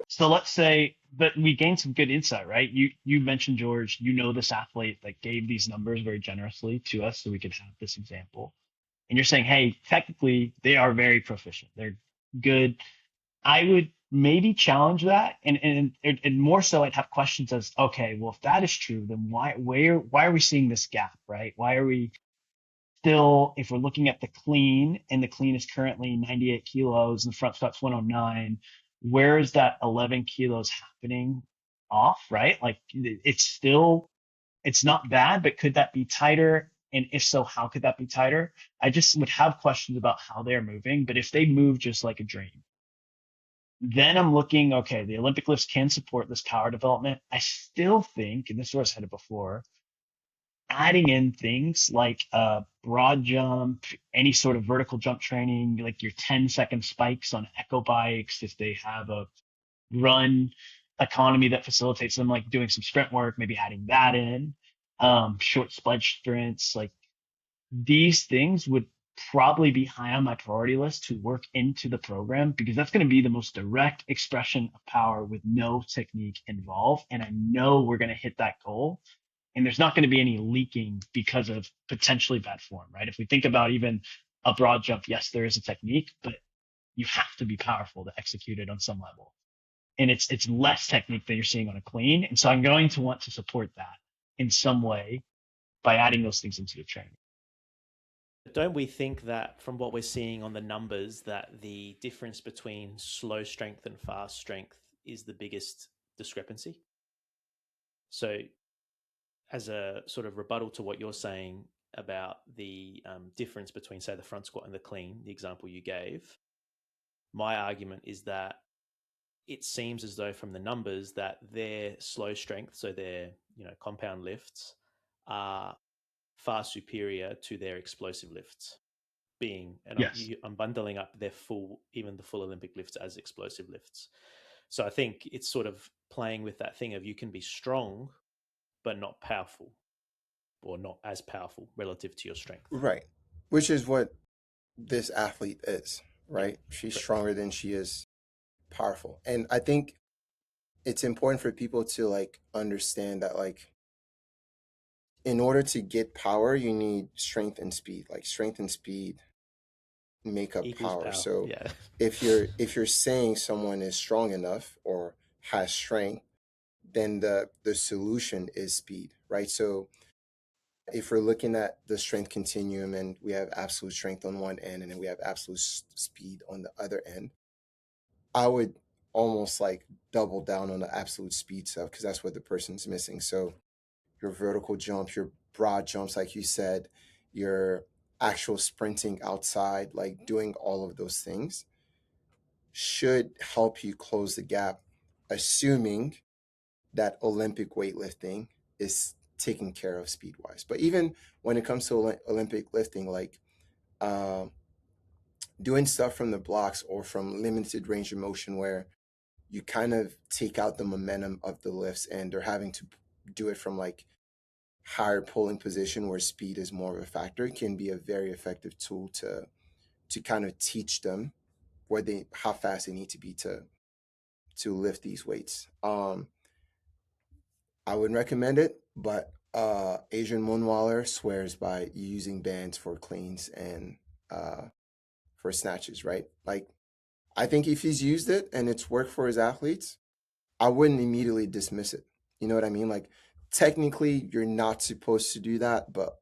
So let's say that we gained some good insight, right? You mentioned, George, you know this athlete that gave these numbers very generously to us so we could have this example. And you're saying, hey, technically they are very proficient. They're good. I would maybe challenge that, and more so, I'd have questions as, okay, well, if that is true, then why are we seeing this gap, right? Why are we still, if we're looking at the clean, and the clean is currently 98 kilos and the front squat's 109, where is that 11 kilos happening off, right? Like it's not bad, but could that be tighter? And if so, how could that be tighter? I just would have questions about how they're moving, but if they move just like a dream, then I'm looking, okay, the Olympic lifts can support this power development. I still think, and this was said it before, adding in things like broad jump, any sort of vertical jump training, like your 10-second spikes on echo bikes, if they have a run economy that facilitates them like doing some sprint work, maybe adding that in, short sledge sprints, like these things would probably be high on my priority list to work into the program because that's going to be the most direct expression of power with no technique involved. And I know we're going to hit that goal. And there's not going to be any leaking because of potentially bad form, right? If we think about even a broad jump, yes, there is a technique, but you have to be powerful to execute it on some level. And it's less technique than you're seeing on a clean. And so I'm going to want to support that in some way by adding those things into the training. Don't we think that from what we're seeing on the numbers that the difference between slow strength and fast strength is the biggest discrepancy? So as a sort of rebuttal to what you're saying about the difference between, say, the front squat and the clean, the example you gave, my argument is that it seems as though from the numbers that their slow strength, so their compound lifts, are far superior to their explosive lifts. Yes. I'm bundling up the full Olympic lifts as explosive lifts. So I think it's sort of playing with that thing of you can be strong, but not powerful, or not as powerful relative to your strength. Right. Which is what this athlete is, right? Yeah, She's correct. stronger than she is powerful. And I think it's important for people to like understand that like in order to get power, you need strength and speed. Like strength and speed make up Equals power. power. So Yeah. if you're saying someone is strong enough or has strength, then the solution is speed, right? So if we're looking at the strength continuum and we have absolute strength on one end and then we have absolute speed on the other end, I would almost like double down on the absolute speed stuff because that's what the person's missing. So your vertical jumps, your broad jumps, like you said, your actual sprinting outside, like doing all of those things should help you close the gap, assuming that Olympic weightlifting is taken care of speed wise. But even when it comes to Olympic lifting, like uh, doing stuff from the blocks or from limited range of motion where you kind of take out the momentum of the lifts and they're having to do it from like higher pulling position where speed is more of a factor, can be a very effective tool to kind of teach them how fast they need to be to lift these weights. I wouldn't recommend it, but Adrian Moonwaller swears by using bands for cleans and for snatches, right? Like, I think if he's used it and it's worked for his athletes, I wouldn't immediately dismiss it. You know what I mean? Like, technically, you're not supposed to do that, but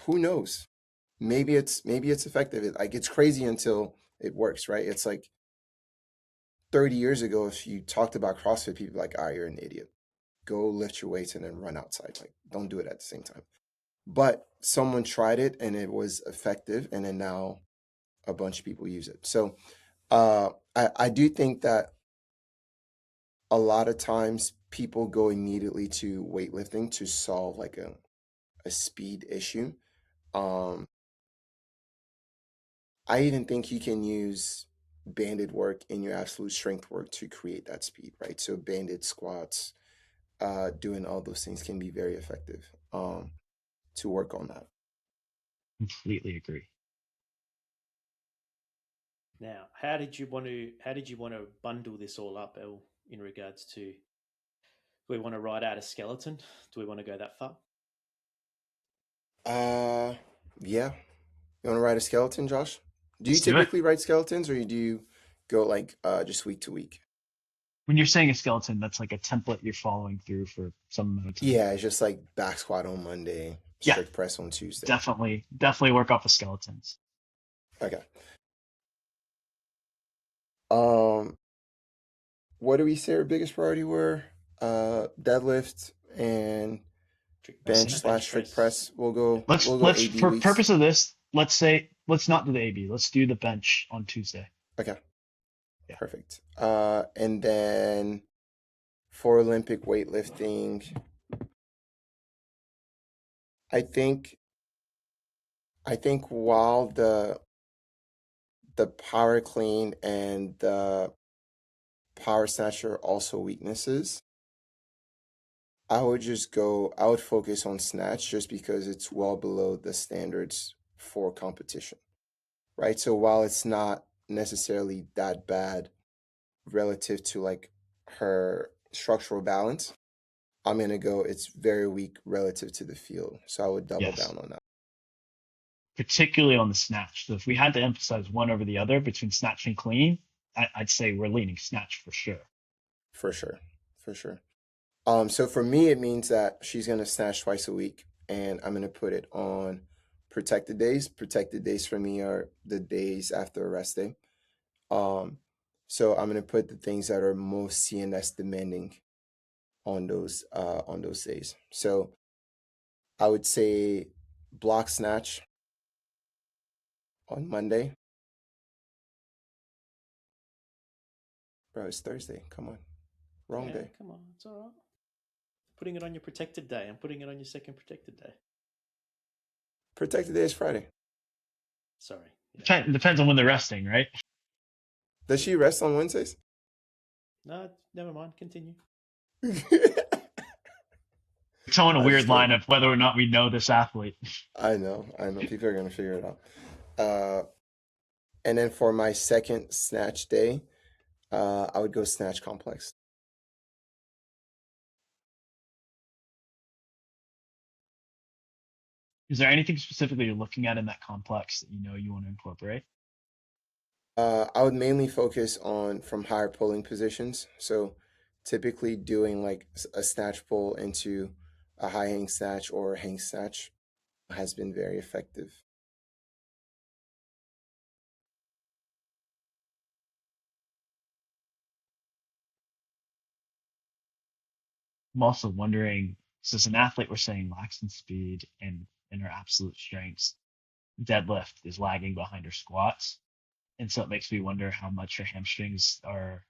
who knows? Maybe it's effective. Like, it's crazy until it works, right? It's like 30 years ago, if you talked about CrossFit, people like, ah, you're an idiot. Go lift your weights and then run outside. Like, don't do it at the same time. But someone tried it and it was effective, and then now a bunch of people use it. So I do think that a lot of times people go immediately to weightlifting to solve like a speed issue. Um, I even think you can use banded work in your absolute strength work to create that speed, right? So banded squats, doing all those things can be very effective to work on that. Completely agree. Now, how did you want to bundle this all up, El, in regards to, do we want to write out a skeleton? Do we want to go that far? Yeah. You want to write a skeleton, Josh? Do you Let's do it. typically write skeletons, or do you go like just week to week? When you're saying a skeleton, that's like a template you're following through for some amount of time. Yeah, it's just like back squat on Monday, Yeah, strict press on Tuesday. definitely work off the skeletons. Okay. Um, what do we say our biggest priority were? Deadlift and bench slash strict press. We'll go Let's AB for weeks. purpose of this, let's not do the AB. Let's do the bench on Tuesday. Okay, Yeah. perfect. And then for Olympic weightlifting, I think while the power clean and the power snatcher also weaknesses, I would focus on snatch just because it's well below the standards for competition, right? So while it's not necessarily that bad relative to like her structural balance, I'm gonna go, it's very weak relative to the field. So I would double Yes, down on that. particularly on the snatch. So if we had to emphasize one over the other between snatch and clean, I'd say we're leaning snatch for sure. For sure. For sure. So for me, it means that she's gonna snatch twice a week, and I'm gonna put it on protected days. Protected days for me are the days after a rest day. Um, so I'm gonna put the things that are most CNS demanding on those days. So I would say block snatch on Monday. Bro, it's Thursday. Come on, wrong Yeah, day. come on, it's all right. Putting it on your protected day. I'm putting it on your second protected day. Protected day is Friday. Sorry. Yeah. Depends on when they're resting, right? Does she rest on Wednesdays? No, never mind. Continue. We're towing a I just weird don't. line of whether or not we know this athlete. I know. People are gonna figure it out. Uh, and then for my second snatch day, I would go snatch complex. Is there anything specifically you're looking at in that complex that you know you want to incorporate? I would mainly focus on from higher pulling positions. So typically doing like a snatch pull into a high hang snatch or a hang snatch has been very effective. I'm also wondering, so as an athlete, we're saying lacks in speed and her absolute strengths. Deadlift is lagging behind her squats. And so it makes me wonder how much her hamstrings are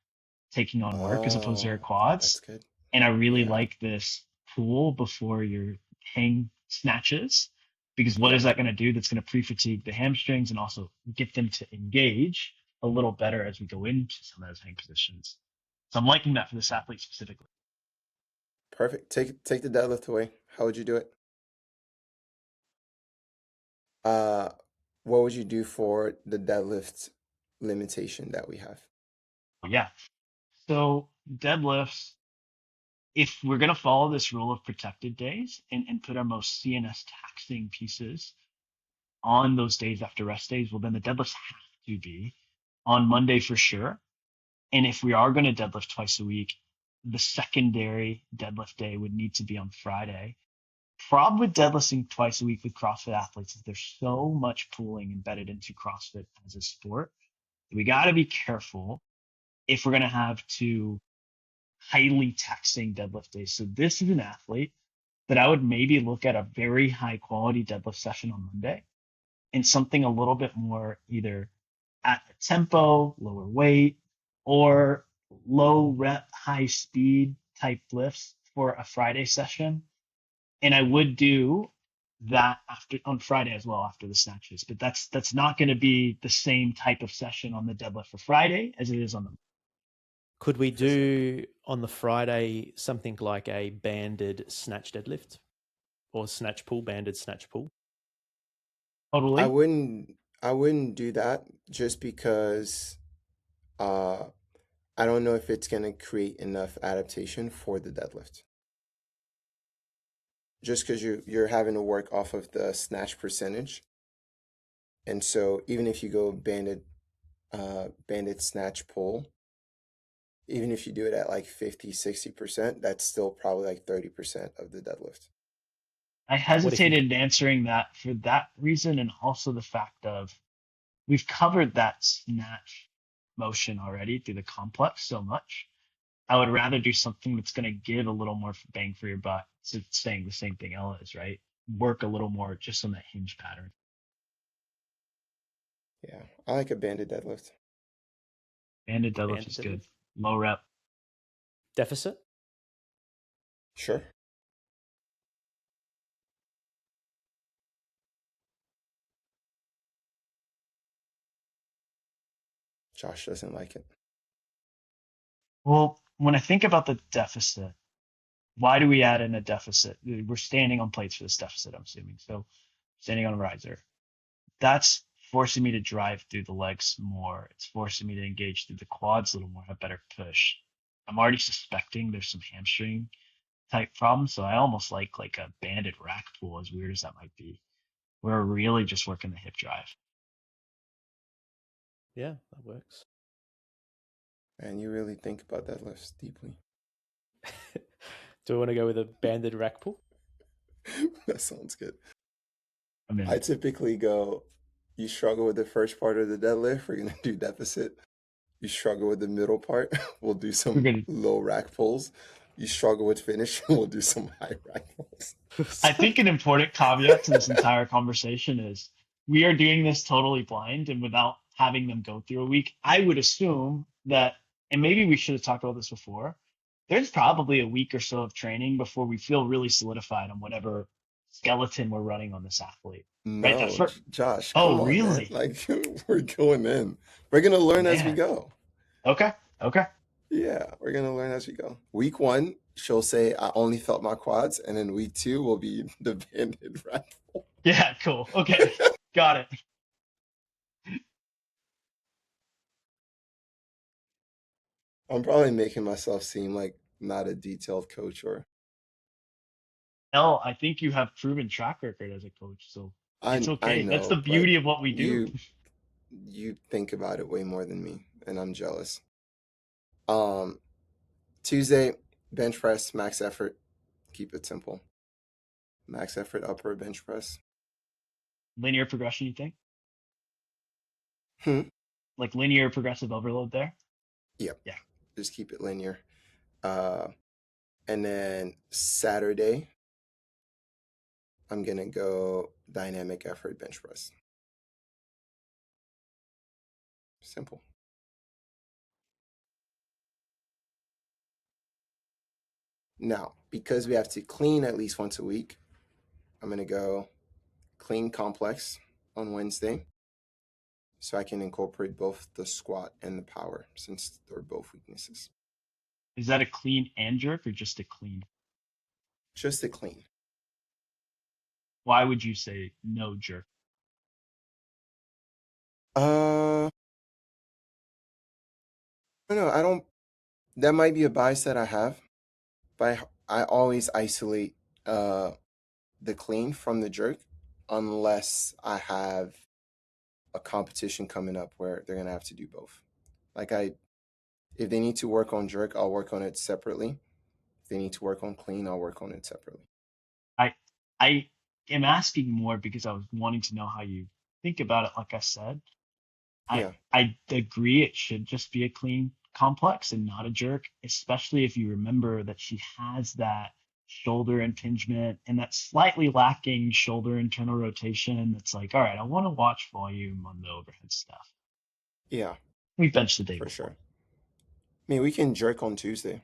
taking on work as opposed to her Oh, that's quads. good. And I really Yeah. like this pull before your hang snatches, because what is Yep. that going to do? That's going to pre-fatigue the hamstrings and also get them to engage a little better as we go into some of those hang positions. So I'm liking that for this athlete specifically. Perfect. Take the deadlift away. How would you do it? Uh, what would you do for the deadlift limitation that we have? Yeah. So deadlifts, if we're going to follow this rule of protected days and put our most CNS taxing pieces on those days after rest days, well, then the deadlifts have to be on Monday for sure. And if we are going to deadlift twice a week, the secondary deadlift day would need to be on Friday. Problem with deadlifting twice a week with CrossFit athletes is there's so much pooling embedded into CrossFit as a sport. We got to be careful if we're going to have two highly taxing deadlift days. So this is an athlete that I would maybe look at a very high quality deadlift session on Monday and something a little bit more either at a tempo, lower weight, or low rep, high speed type lifts for a Friday session. And I would do that after on Friday as well after the snatches. But that's not going to be the same type of session on the deadlift for Friday as it is on the. Could we For sure. do on the Friday something like a banded snatch deadlift or snatch pull, banded snatch pull? I Totally. wouldn't I wouldn't do that just because uh I don't know if it's gonna create enough adaptation for the deadlift. Just because you're having to work off of the snatch percentage. And so even if you go banded snatch pull, even if you do it at like 50, 60%, that's still probably like 30% of the deadlift. I What if you? hesitated in answering that for that reason, and also the fact of we've covered that snatch motion already through the complex so much. I would rather do something that's going to give a little more bang for your buck. So it's saying the same thing Ella is, right? Work a little more just on that hinge pattern. Yeah, I like a banded deadlift. Banded deadlift Banded is good. deadlift Low rep. deficit? Sure. Josh doesn't like it. Well, when I think about the deficit, why do we add in a deficit? We're standing on plates for this deficit, I'm assuming. So standing on a riser. That's forcing me to drive through the legs more. It's forcing me to engage through the quads a little more, have better push. I'm already suspecting there's some hamstring type problems, so I almost like a banded rack pull, as weird as that might be. We're really just working the hip drive. Yeah, that works. And you really think about deadlifts deeply. Do I want to go with a banded rack pull? That sounds good. I mean, I typically go, you struggle with the first part of the deadlift, we're gonna do deficit. You struggle with the middle part, we'll do we're some gonna. low rack pulls. You struggle with finish, we'll do some high rack pulls. I think an important caveat to this entire conversation is we are doing this totally blind and without having them go through a week. I would assume that, and maybe we should have talked about this before. There's probably a week or so of training before we feel really solidified on whatever skeleton we're running on this athlete. Right? The No, first. Josh, Oh, come on, man. really? Like we're going in. We're gonna learn as we Man. go. Okay. Okay. Yeah, we're gonna learn as we go. Week one, she'll say, I only felt my quads, and then week two will be the banded rack pull. Yeah. Cool. Okay. Got it. I'm probably making myself seem like not a detailed coach, or Hell, I think you have proven track record as a coach, so it's I okay. That's the know, but beauty of what we do. you you think about it way more than me, and I'm jealous. Um, Tuesday, bench press, max effort. Keep it simple. Max effort upper bench press. Linear progression, you think? Hmm. Like linear progressive overload there? Yep. Yeah. Just keep it linear. Uh, and then Saturday, I'm gonna go dynamic effort bench press. Simple. Now, because we have to clean at least once a week, I'm gonna go clean complex on Wednesday, so I can incorporate both the squat and the power since they're both weaknesses. Is that a clean and jerk or just a clean? Just a clean. Why would you say no jerk? I don't know. I don't. That might be a bias that I have, but I always isolate uh the clean from the jerk unless I have a competition coming up where they're gonna have to do both. Like if they need to work on jerk, I'll work on it separately. If they need to work on clean, I'll work on it separately. I I am asking more because I was wanting to know how you think about it. Like I said, I Yeah, I agree it should just be a clean complex and not a jerk, especially if you remember that she has that shoulder impingement and that slightly lacking shoulder internal rotation. That's like, all right, I want to watch volume on the overhead stuff. yeah, We benched the day for before. sure. I mean, we can jerk on Tuesday.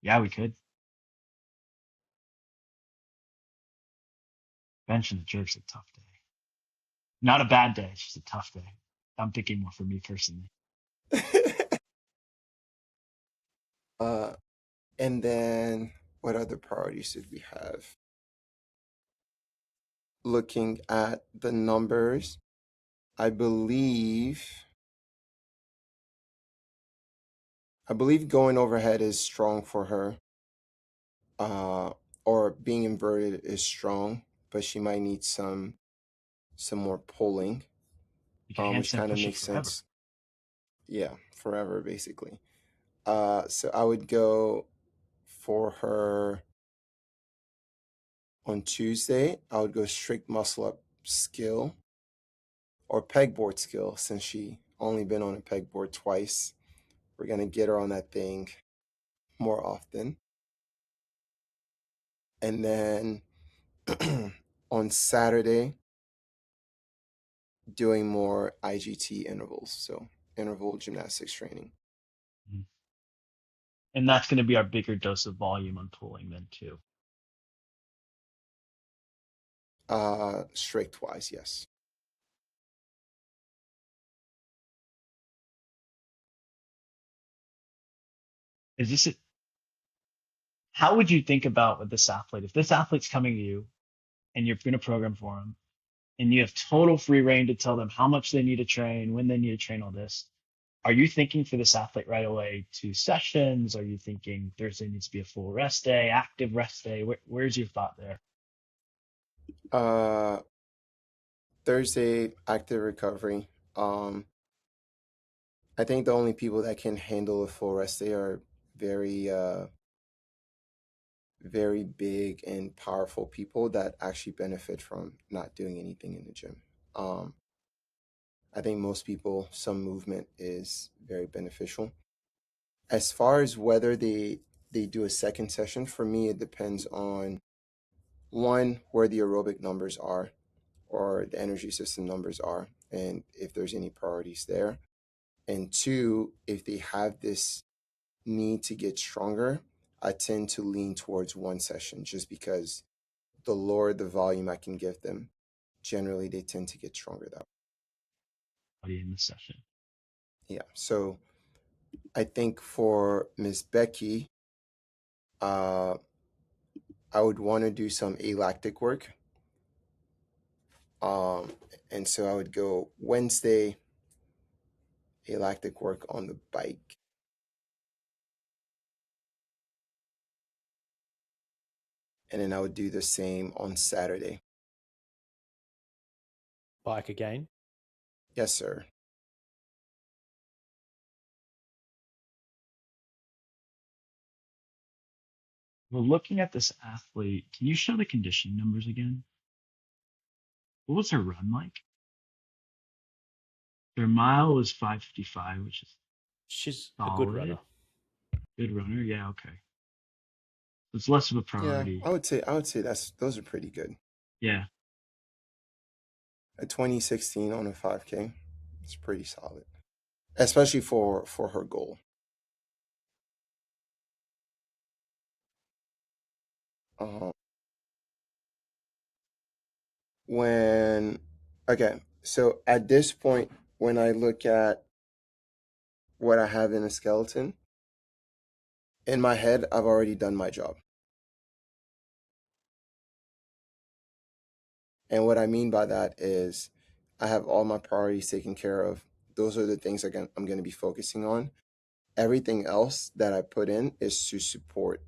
Yeah, we could. Benching the jerk's a tough day. Not a bad day, it's just a tough day. I'm thinking more for me personally. uh, and then what other priorities did we have? Looking at the numbers, I believe going overhead is strong for her. Or being inverted is strong, but she might need some more pulling, You can which handstand kind of push it makes forever. sense. Yeah, forever basically. So I would go for her on Tuesday. I would go strict muscle up skill or pegboard skill since she only been on a pegboard twice. We're gonna get her on that thing more often. And then on Saturday, doing more IGT intervals, so interval gymnastics training. Mhm. And that's going to be our bigger dose of volume on pulling then too. Strict wise, yes. Is this how would you think about with this athlete? If this athlete's coming to you and you're going to program for them, and you have total free reign to tell them how much they need to train, when they need to train, all this. Are you thinking for this athlete right away 2 sessions? Are you thinking Thursday needs to be a full rest day, active rest day? Where's your thought there? Uh, Thursday, active recovery. I think the only people that can handle a full rest day are very, very big and powerful people that actually benefit from not doing anything in the gym. Um, I think most people, some movement is very beneficial. As far as whether they do a second session, for me, it depends on one, where the aerobic numbers are or the energy system numbers are, and if there's any priorities there. And two, if they have this need to get stronger, I tend to lean towards one session just because the lower the volume I can give them, generally they tend to get stronger that way. In this session. Yeah. So I think for Miss Becky, uh, I would want to do some alactic work. Um, and so I would go Wednesday, alactic work on the bike. And then I would do the same on Saturday. Bike again? Yes, sir. We're looking at this athlete. Can you show the conditioning numbers again? What was her run like? Their mile was 5:55, which is She's a good runner. solid. Good runner. Yeah, okay. It's less of a Yeah, priority. I would say those are pretty good. Yeah. A 2016 on a 5K, it's pretty solid, especially for her goal. Uh, when okay, so at this point, when I look at what I have in a skeleton, in my head, I've already done my job. And what I mean by that is I have all my priorities taken care of. Those are the things I'm going to be focusing on. Everything else that I put in is to support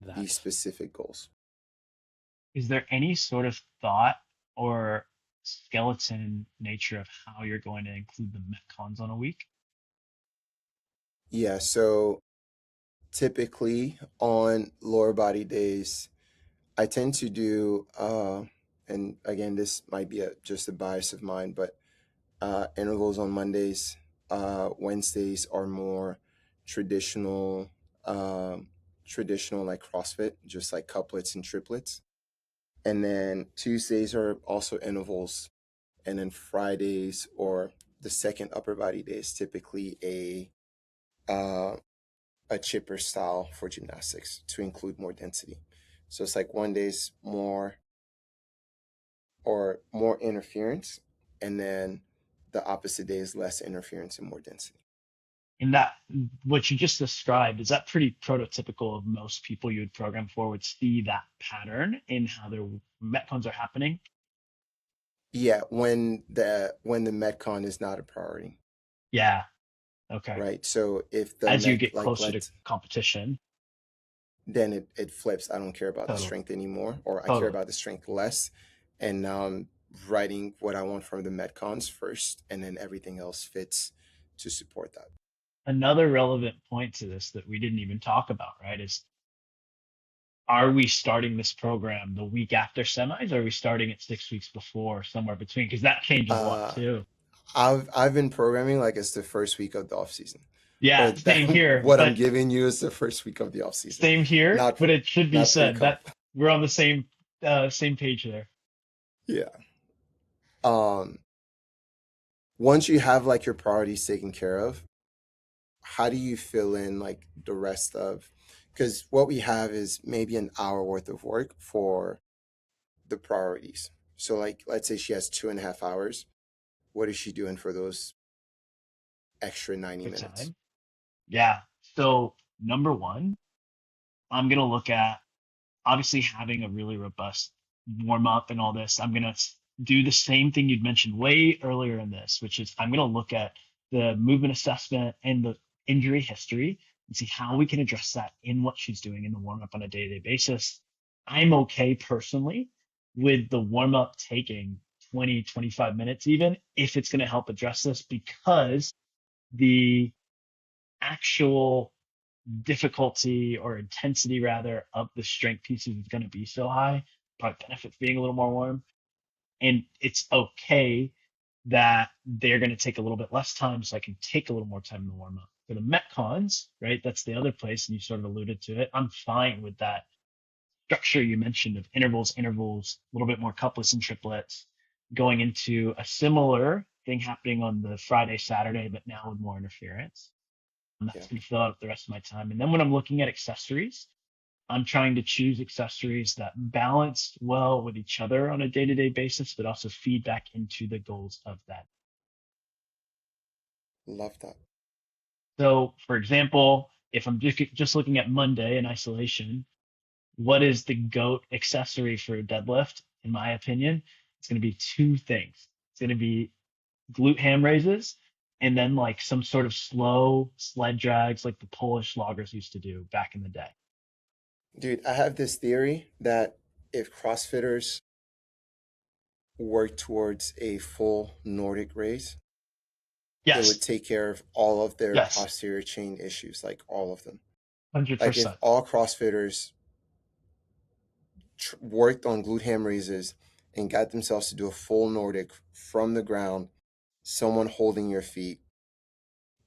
these That. specific goals. Is there any sort of thought or skeleton nature of how you're going to include the metcons on a week? Yeah, so typically on lower body days, I tend to do, and again, this might be just a bias of mine, but intervals on Mondays. Wednesdays are more traditional, traditional like CrossFit, just like couplets and triplets. And then Tuesdays are also intervals. And then Fridays or the second upper body day is typically uh, a chipper style for gymnastics to include more density. So it's like one day's more interference, and then the opposite day is less interference and more density. And that, what you just described, is that pretty prototypical of most people you would program for would see that pattern in how their metcons are happening? Yeah, when the metcon is not a priority, Yeah. Okay. right? So if the As you met get like closer to let competition, then it flips. I don't care about the totally, strength anymore, or I care totally. about the strength less. And now I'm writing what I want from the metcons first, and then everything else fits to support that. Another relevant point to this that we didn't even talk about, right, is are we starting this program the week after semis? Or are we starting it 6 weeks before, somewhere between? Because that changes a lot Uh, too. I've been programming like it's the first week of the off season, or Yeah, that same here, what I'm but giving you is the first week of the off season, same here, not but it should be not pre said that comp. we're on the same page there. Yeah. Um, Once you have like your priorities taken care of, how do you fill in like the rest of? Because what we have is maybe an hour worth of work for the priorities. So like, let's say she has 2.5 hours. What is she doing for those extra 90 For minutes? time. Yeah. So Number one, I'm going to look at obviously having a really robust warm up and all this. I'm going to do the same thing you'd mentioned way earlier in this, which is I'm going to look at the movement assessment and the injury history and see how we can address that in what she's doing in the warm up on a day to day basis. I'm okay personally with the warm up taking 20, 25 minutes, even if it's going to help address this, because the actual difficulty or intensity rather of the strength pieces is going to be so high, probably benefits being a little more warm. And it's okay that they're going to take a little bit less time so I can take a little more time in the warm up. For the Metcons, right? That's the other place, and you sort of alluded to it. I'm fine with that structure you mentioned of intervals, intervals, a little bit more couplets and triplets, going into a similar thing happening on the Friday, Saturday, but now with more interference. And Yeah. that's going to fill out the rest of my time. And then when I'm looking at accessories, I'm trying to choose accessories that balance well with each other on a day to day basis, but also feed back into the goals of that. Love that. So, for example, if I'm just looking at Monday in isolation, what is the GOAT accessory for a deadlift? In my opinion, it's going to be two things. It's going to be glute ham raises and then like some sort of slow sled drags like the Polish loggers used to do back in the day. Dude, I have this theory that if CrossFitters work towards a full Nordic raise, it would Yes, take care of all of their yes, posterior chain issues, like all of them. Like if 100%. all CrossFitters worked on glute ham raises and got themselves to do a full Nordic from the ground, someone holding your feet,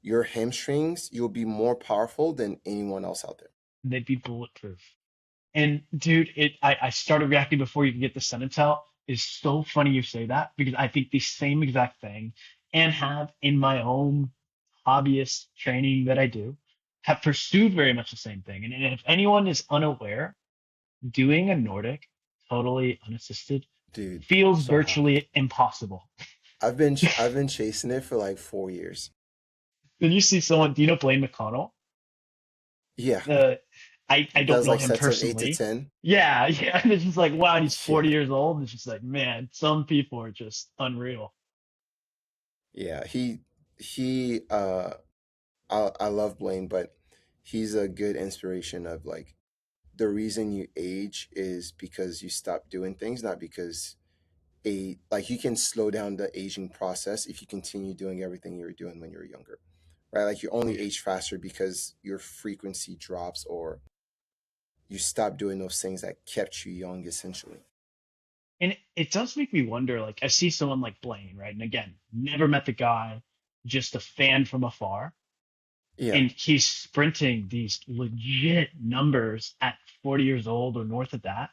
your hamstrings, you'll be more powerful than anyone else out there. They'd be bulletproof. And dude, I started reacting before you can get the sentence out. It's so funny you say that because I think the same exact thing and have in my own hobbyist training that I do have pursued very much the same thing. And if anyone is unaware, doing a Nordic totally unassisted Dude, feels so hard. virtually impossible. I've been chasing it for like 4 years. Then you see someone, do you know Blaine McConnell? Yeah, Uh, I don't does know like him sets of eight to personally. 10. Yeah, yeah. And it's just like, wow, and he's Yeah, 40 years old. And it's just like, man, some people are just unreal. yeah. He I love Blaine, but he's a good inspiration of like the reason you age is because you stop doing things, not because a like you can slow down the aging process if you continue doing everything you were doing when you were younger. Right? Like you Oh only yeah. age faster because your frequency drops or you stop doing those things that kept you young essentially. And it does make me wonder, like I see someone like Blaine, right? And again, never met the guy, just a fan from afar. Yeah. And he's sprinting these legit numbers at 40 years old or north of that.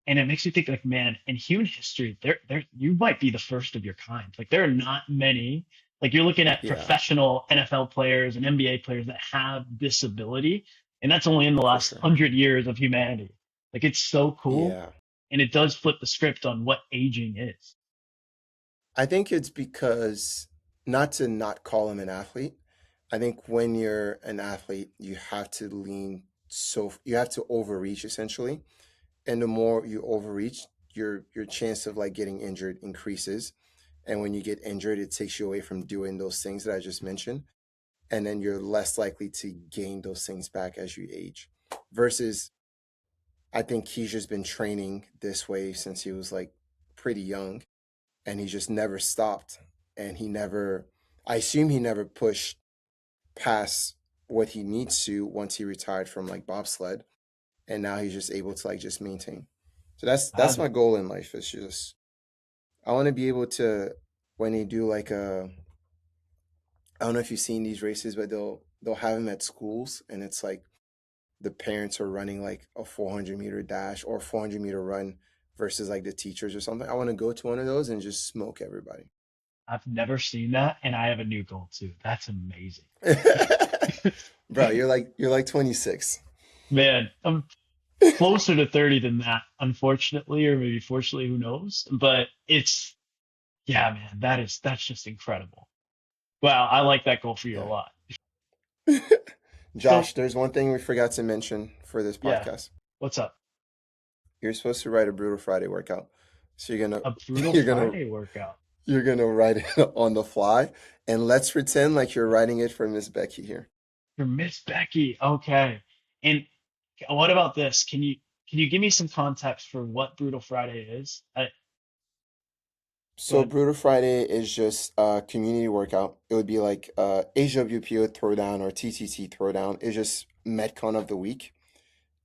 And it makes you think like, man, in human history, there you might be the first of your kind. Like there are not many. Like you're looking at Yeah, professional NFL players and NBA players that have this ability, and that's only in the for last sure. 100 years of humanity. Like it's so cool, Yeah. and it does flip the script on what aging is. I think it's because not to not call him an athlete. I think when you're an athlete, you have to lean so you have to overreach essentially. And the more you overreach, your chance of like getting injured increases. And when you get injured, it takes you away from doing those things that I just mentioned. And then you're less likely to gain those things back as you age. Versus I think he's just been training this way since he was like pretty young and he just never stopped. And he never, I assume he never pushed past what he needs to once he retired from like bobsled. And now he's just able to like just maintain. So that's Has my it? goal in life. It's just I want to be able to when they do like a I don't know if you've seen these races, but they'll have them at schools, and it's like the parents are running like a 400-meter dash or 400-meter run versus like the teachers or something. I want to go to one of those and just smoke everybody. I've never seen that, and I have a new goal too. That's amazing. Bro, you're like 26. Man, I'm closer to 30 than that, unfortunately, or maybe fortunately, who knows? But it's yeah, man, that's just incredible. Wow, I like that goal for you a Yeah. lot. So Josh, there's one thing we forgot to mention for this yeah, podcast. what's up? You're supposed to write a Brutal Friday workout. So you're gonna A brutal you're gonna Friday workout you're gonna write it on the fly, and let's pretend like you're writing it for Miss Becky here. for Miss Becky. Okay. And what about this? Can you give me some context for what Brutal Friday is? Go So ahead. Brutal Friday is just a community workout. It would be like HWPO throwdown or TTT throwdown. It's just Metcon of the week,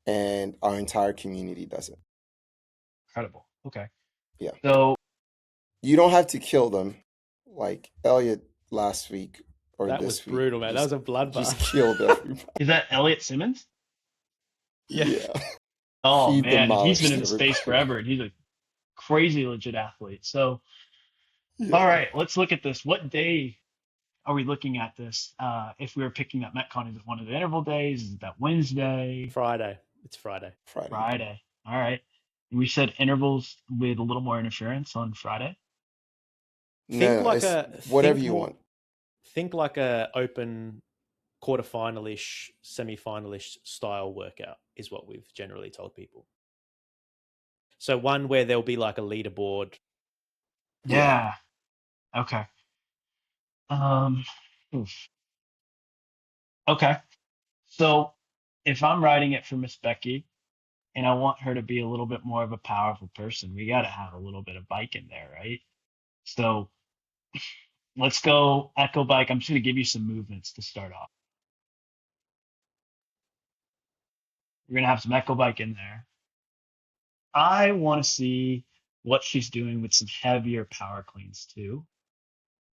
and our entire community does it. Incredible. Okay. Yeah. So You don't have to kill them like Elliot last week or That was this week. brutal, man. That was a Just bloodbath. killed everybody. is that Elliot Simmons? Yeah. Yeah. Oh He man, and he's been demolished in the space everybody. forever, and he's a crazy legit athlete. So, all Yeah. right, let's look at this. What day are we looking at this? If we were picking up Metcon, is it one of the interval days? Is it that Wednesday? Friday. It's Friday. Friday. Friday. All right. We said intervals with a little more interference on Friday. Think No, like it's a whatever think you more want. think like a open quarterfinalish, semi-finalish style workout is what we've generally told people. So one where there'll be like a leaderboard. Yeah. Yeah. Okay. Um. Oof. Okay. So if I'm writing it for Miss Becky and I want her to be a little bit more of a powerful person, we got to have a little bit of bike in there, right? So let's go Echo Bike. I'm just going to give you some movements to start off. We're going to have some Echo Bike in there. I want to see what she's doing with some heavier power cleans too,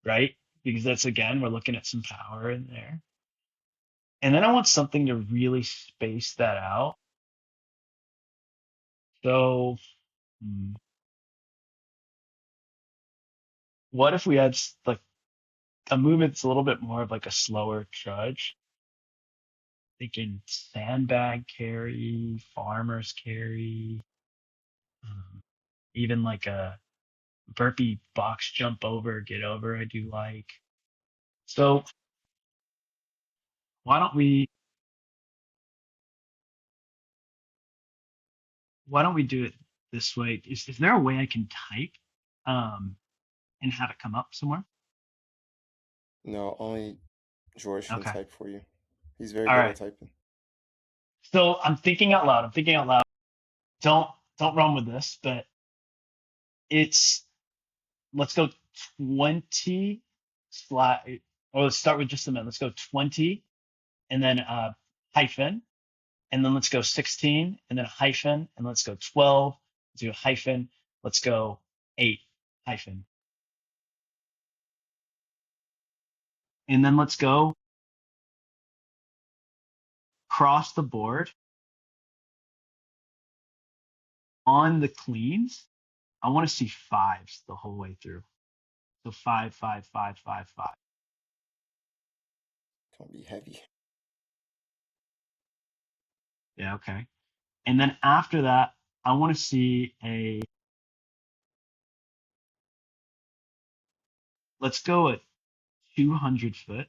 right? Because that's again, we're looking at some power in there. And then I want something to really space that out. So, what if we had like a movement that's a little bit more of like a slower trudge? Thinking sandbag carry, farmer's carry, um, even like a burpee box jump over, get over, I do like. So why don't we why don't we do it this way? Is there a way I can type um and have it come up somewhere? No, only George can Okay. type for you. He's very All good at right. typing. So I'm thinking out loud. I'm thinking out loud. Don't don't run with this, but it's let's go 20 slot or let's start with just a minute. Let's go 20 and then hyphen and then let's go 16 and then a hyphen and let's go 12, do a hyphen, let's go 8 hyphen. And then let's go across the board on the cleans. I want to see fives the whole way through. So 5, 5, 5, 5, 5. Gonna be heavy. Yeah, okay. And then after that, I want to see let's go at 200 foot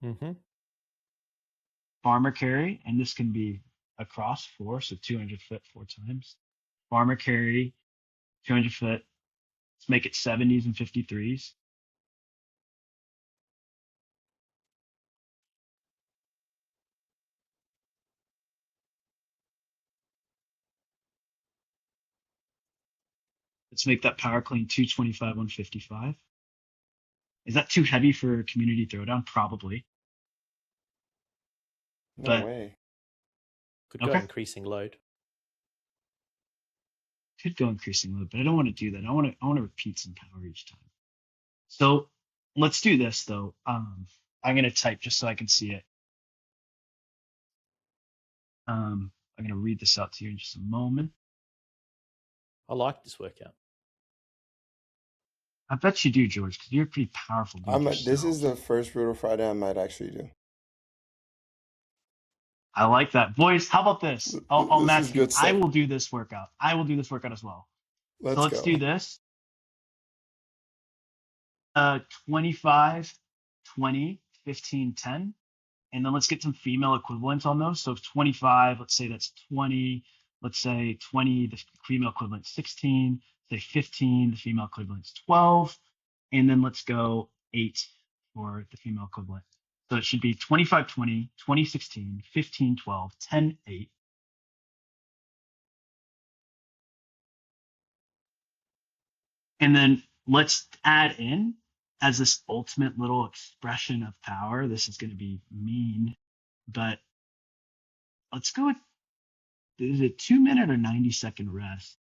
Mm-hmm. farmer carry, and this can be across four, so 200 foot 4 times. Farmer carry, 200 foot. Let's make it 70s and 53s. Let's make that power clean 225, 155. Is that too heavy for a community throwdown? Probably. No But way. Could go okay, increasing load. could go increasing load, but I don't want to do that. I want to repeat some power each time. So let's do this though. I'm gonna type just so I can see it. I'm gonna read this out to you in just a moment. I like this workout. I bet you do, George, because you're a pretty powerful dude This is yourself. the first Brutal Friday I might actually do. I like that. Boys, how about this? I'll This is match you. good I stuff. will do this workout. I will do this workout as well. So Let's let's go. do this. 25, 20, 15, 10. And then let's get some female equivalents on those. So 25, let's say that's 20. Let's say 20, the female equivalent 16. Say 15, the female equivalent 12. And then let's go 8 for the female equivalent. So it should be 25, 20, 20, 16, 15, 12, 10, 8. And then let's add in as this ultimate little expression of power. This is going to be mean, but let's go with, is it 2 minute or 90-second rest?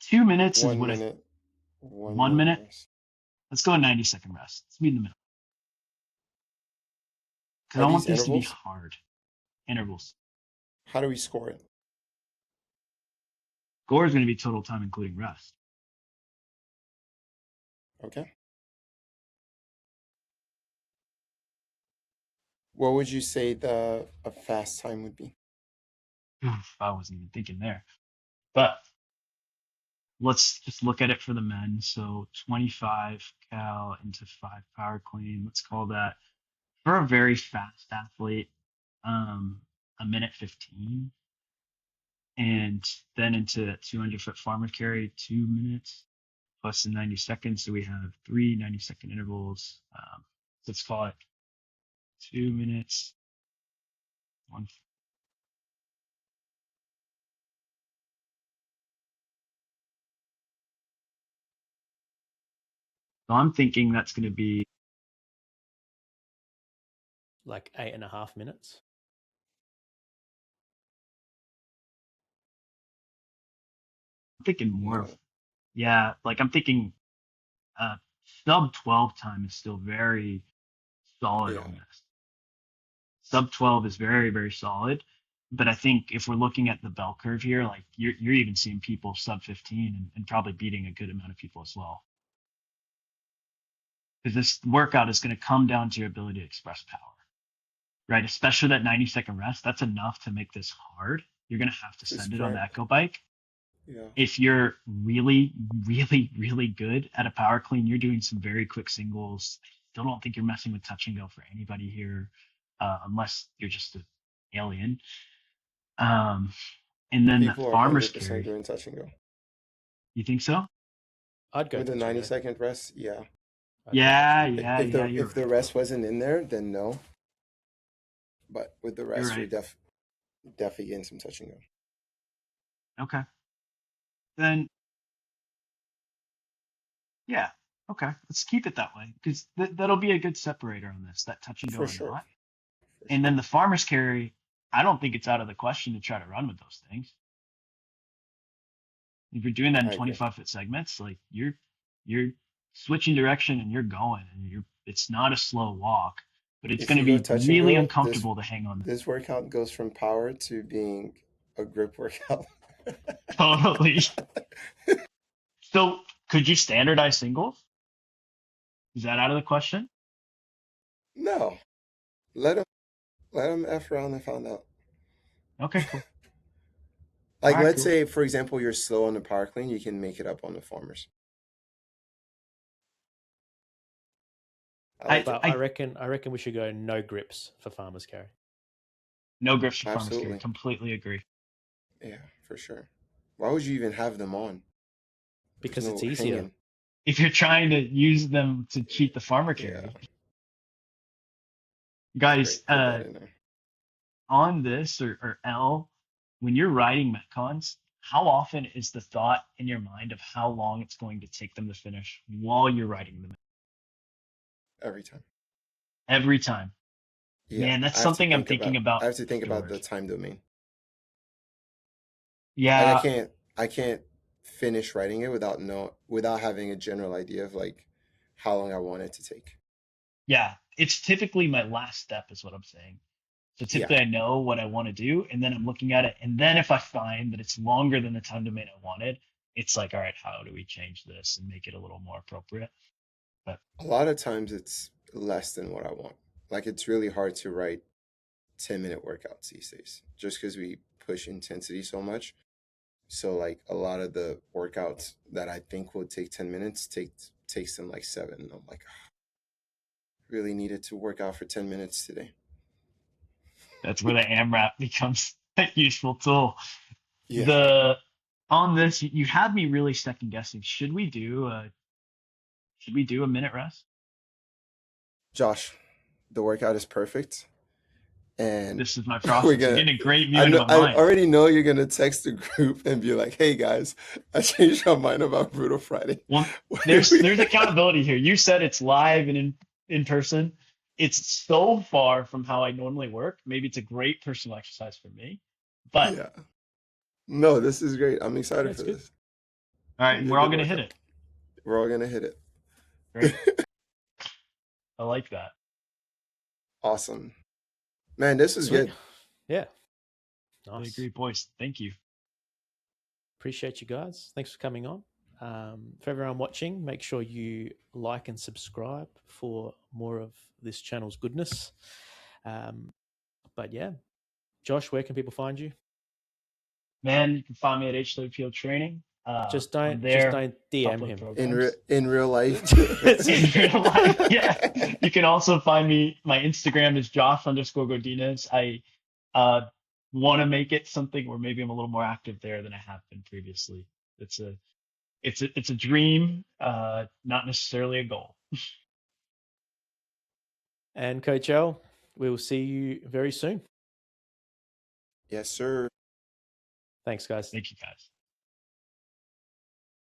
2 minutes is 1 what minute. 1 minute. Rest. Let's go a 90-second rest. Let's be in the middle. Because Are I want these these to be intervals? hard intervals. How do we score it? Score is going to be total time including rest. Okay. What would you say a fast time would be? I wasn't even thinking there. But let's just look at it for the men. So 25 cal into 5 power clean. Let's call that, for a very fast athlete, a minute 15. And then into that 200-foot farmer carry, 2 minutes plus the 90 seconds. So we have 3 90-second intervals. Let's call it 2 minutes. One. So I'm thinking that's going to be like 8.5 minutes. I'm thinking more of, yeah, like I'm thinking sub 12 time is still very solid on this. Sub 12 is very, very solid. But I think if we're looking at the bell curve here, like you're even seeing people sub 15 and probably beating a good amount of people as well. Because this workout is going to come down to your ability to express power, right? Especially that 90-second rest. That's enough to make this hard. You're going to have to send it on the Echo bike. Yeah. If you're really, really, really good at a power clean, you're doing some very quick singles. I still don't think you're messing with touch and go for anybody here, unless you're just an alien. And then people that are farmer's 100% carry. doing touch and go. You think so? I'd go with a touch and go. 90-second rest. Yeah. Yeah. If the rest wasn't in there, then no. But with the rest, you're definitely getting some touch and go. Okay. Then, yeah. Okay. Let's keep it that way because that'll be a good separator on this, that touch and go For or sure. not. And then the farmer's carry, I don't think it's out of the question to try to run with those things. If you're doing that in 25-foot segments, like you're switching direction and you're going, and it's not a slow walk, but it's going to be really uncomfortable to hang on. This workout goes from power to being a grip workout. Totally. So could you standardize singles? Is that out of the question? No. Let them F around and find out. Okay, cool. Like, let's say, for example, you're slow on the power clean, you can make it up on the farmers. I reckon we should go no grips for farmers carry. No grips for farmers carry. Completely agree. Yeah, for sure. Why would you even have them on? Because it's easier. Hanging. If you're trying to use them to cheat the farmer carry. Yeah. Guys, on this or L, when you're riding Metcons, how often is the thought in your mind of how long it's going to take them to finish while you're riding them? Every time. Every time. Yeah, man, that's something I'm thinking about. I have to think about the time domain. Yeah. Like I can't finish writing it without having a general idea of like how long I want it to take. Yeah, it's typically my last step is what I'm saying. So typically I know what I want to do, and then I'm looking at it, and then if I find that it's longer than the time domain I wanted, it's like, all right, how do we change this and make it a little more appropriate? But a lot of times it's less than what I want. Like it's really hard to write 10-minute workouts these days just because we push intensity so much. So like a lot of the workouts that I think will take 10 minutes takes them like 7. I'm like, Really needed to work out for 10 minutes today. That's where the AMRAP becomes a useful tool. Yeah. On this, you had me really second guessing. Should we do a minute rest? Josh, the workout is perfect. And this is my we're process. You're gonna getting a great view I into know my I mind. already know you're gonna text the group and be like, hey guys, I changed my mind about Brutal Friday. Well, there's accountability here. You said it's live and in person. It's so far from how I normally work. Maybe it's a great personal exercise for me. But yeah. No, this is great. I'm excited That's for good. this. All right, and we're all gonna hit it. We're all gonna hit it. Great. I like that. Awesome. Man, this is good. Yeah. Nice. I agree, boys. Thank you. Appreciate you guys. Thanks for coming on. For everyone watching, make sure you like and subscribe for more of this channel's goodness. But yeah, Josh, where can people find you? Man, you can find me at HWPO Training. Just don't DM him in real life. In real life, yeah. You can also find me. My Instagram is Josh_Godinez. I want to make it something where maybe I'm a little more active there than I have been previously. It's a dream, not necessarily a goal. And Coach L, we will see you very soon. Yes, sir. Thanks, guys. Thank you, guys.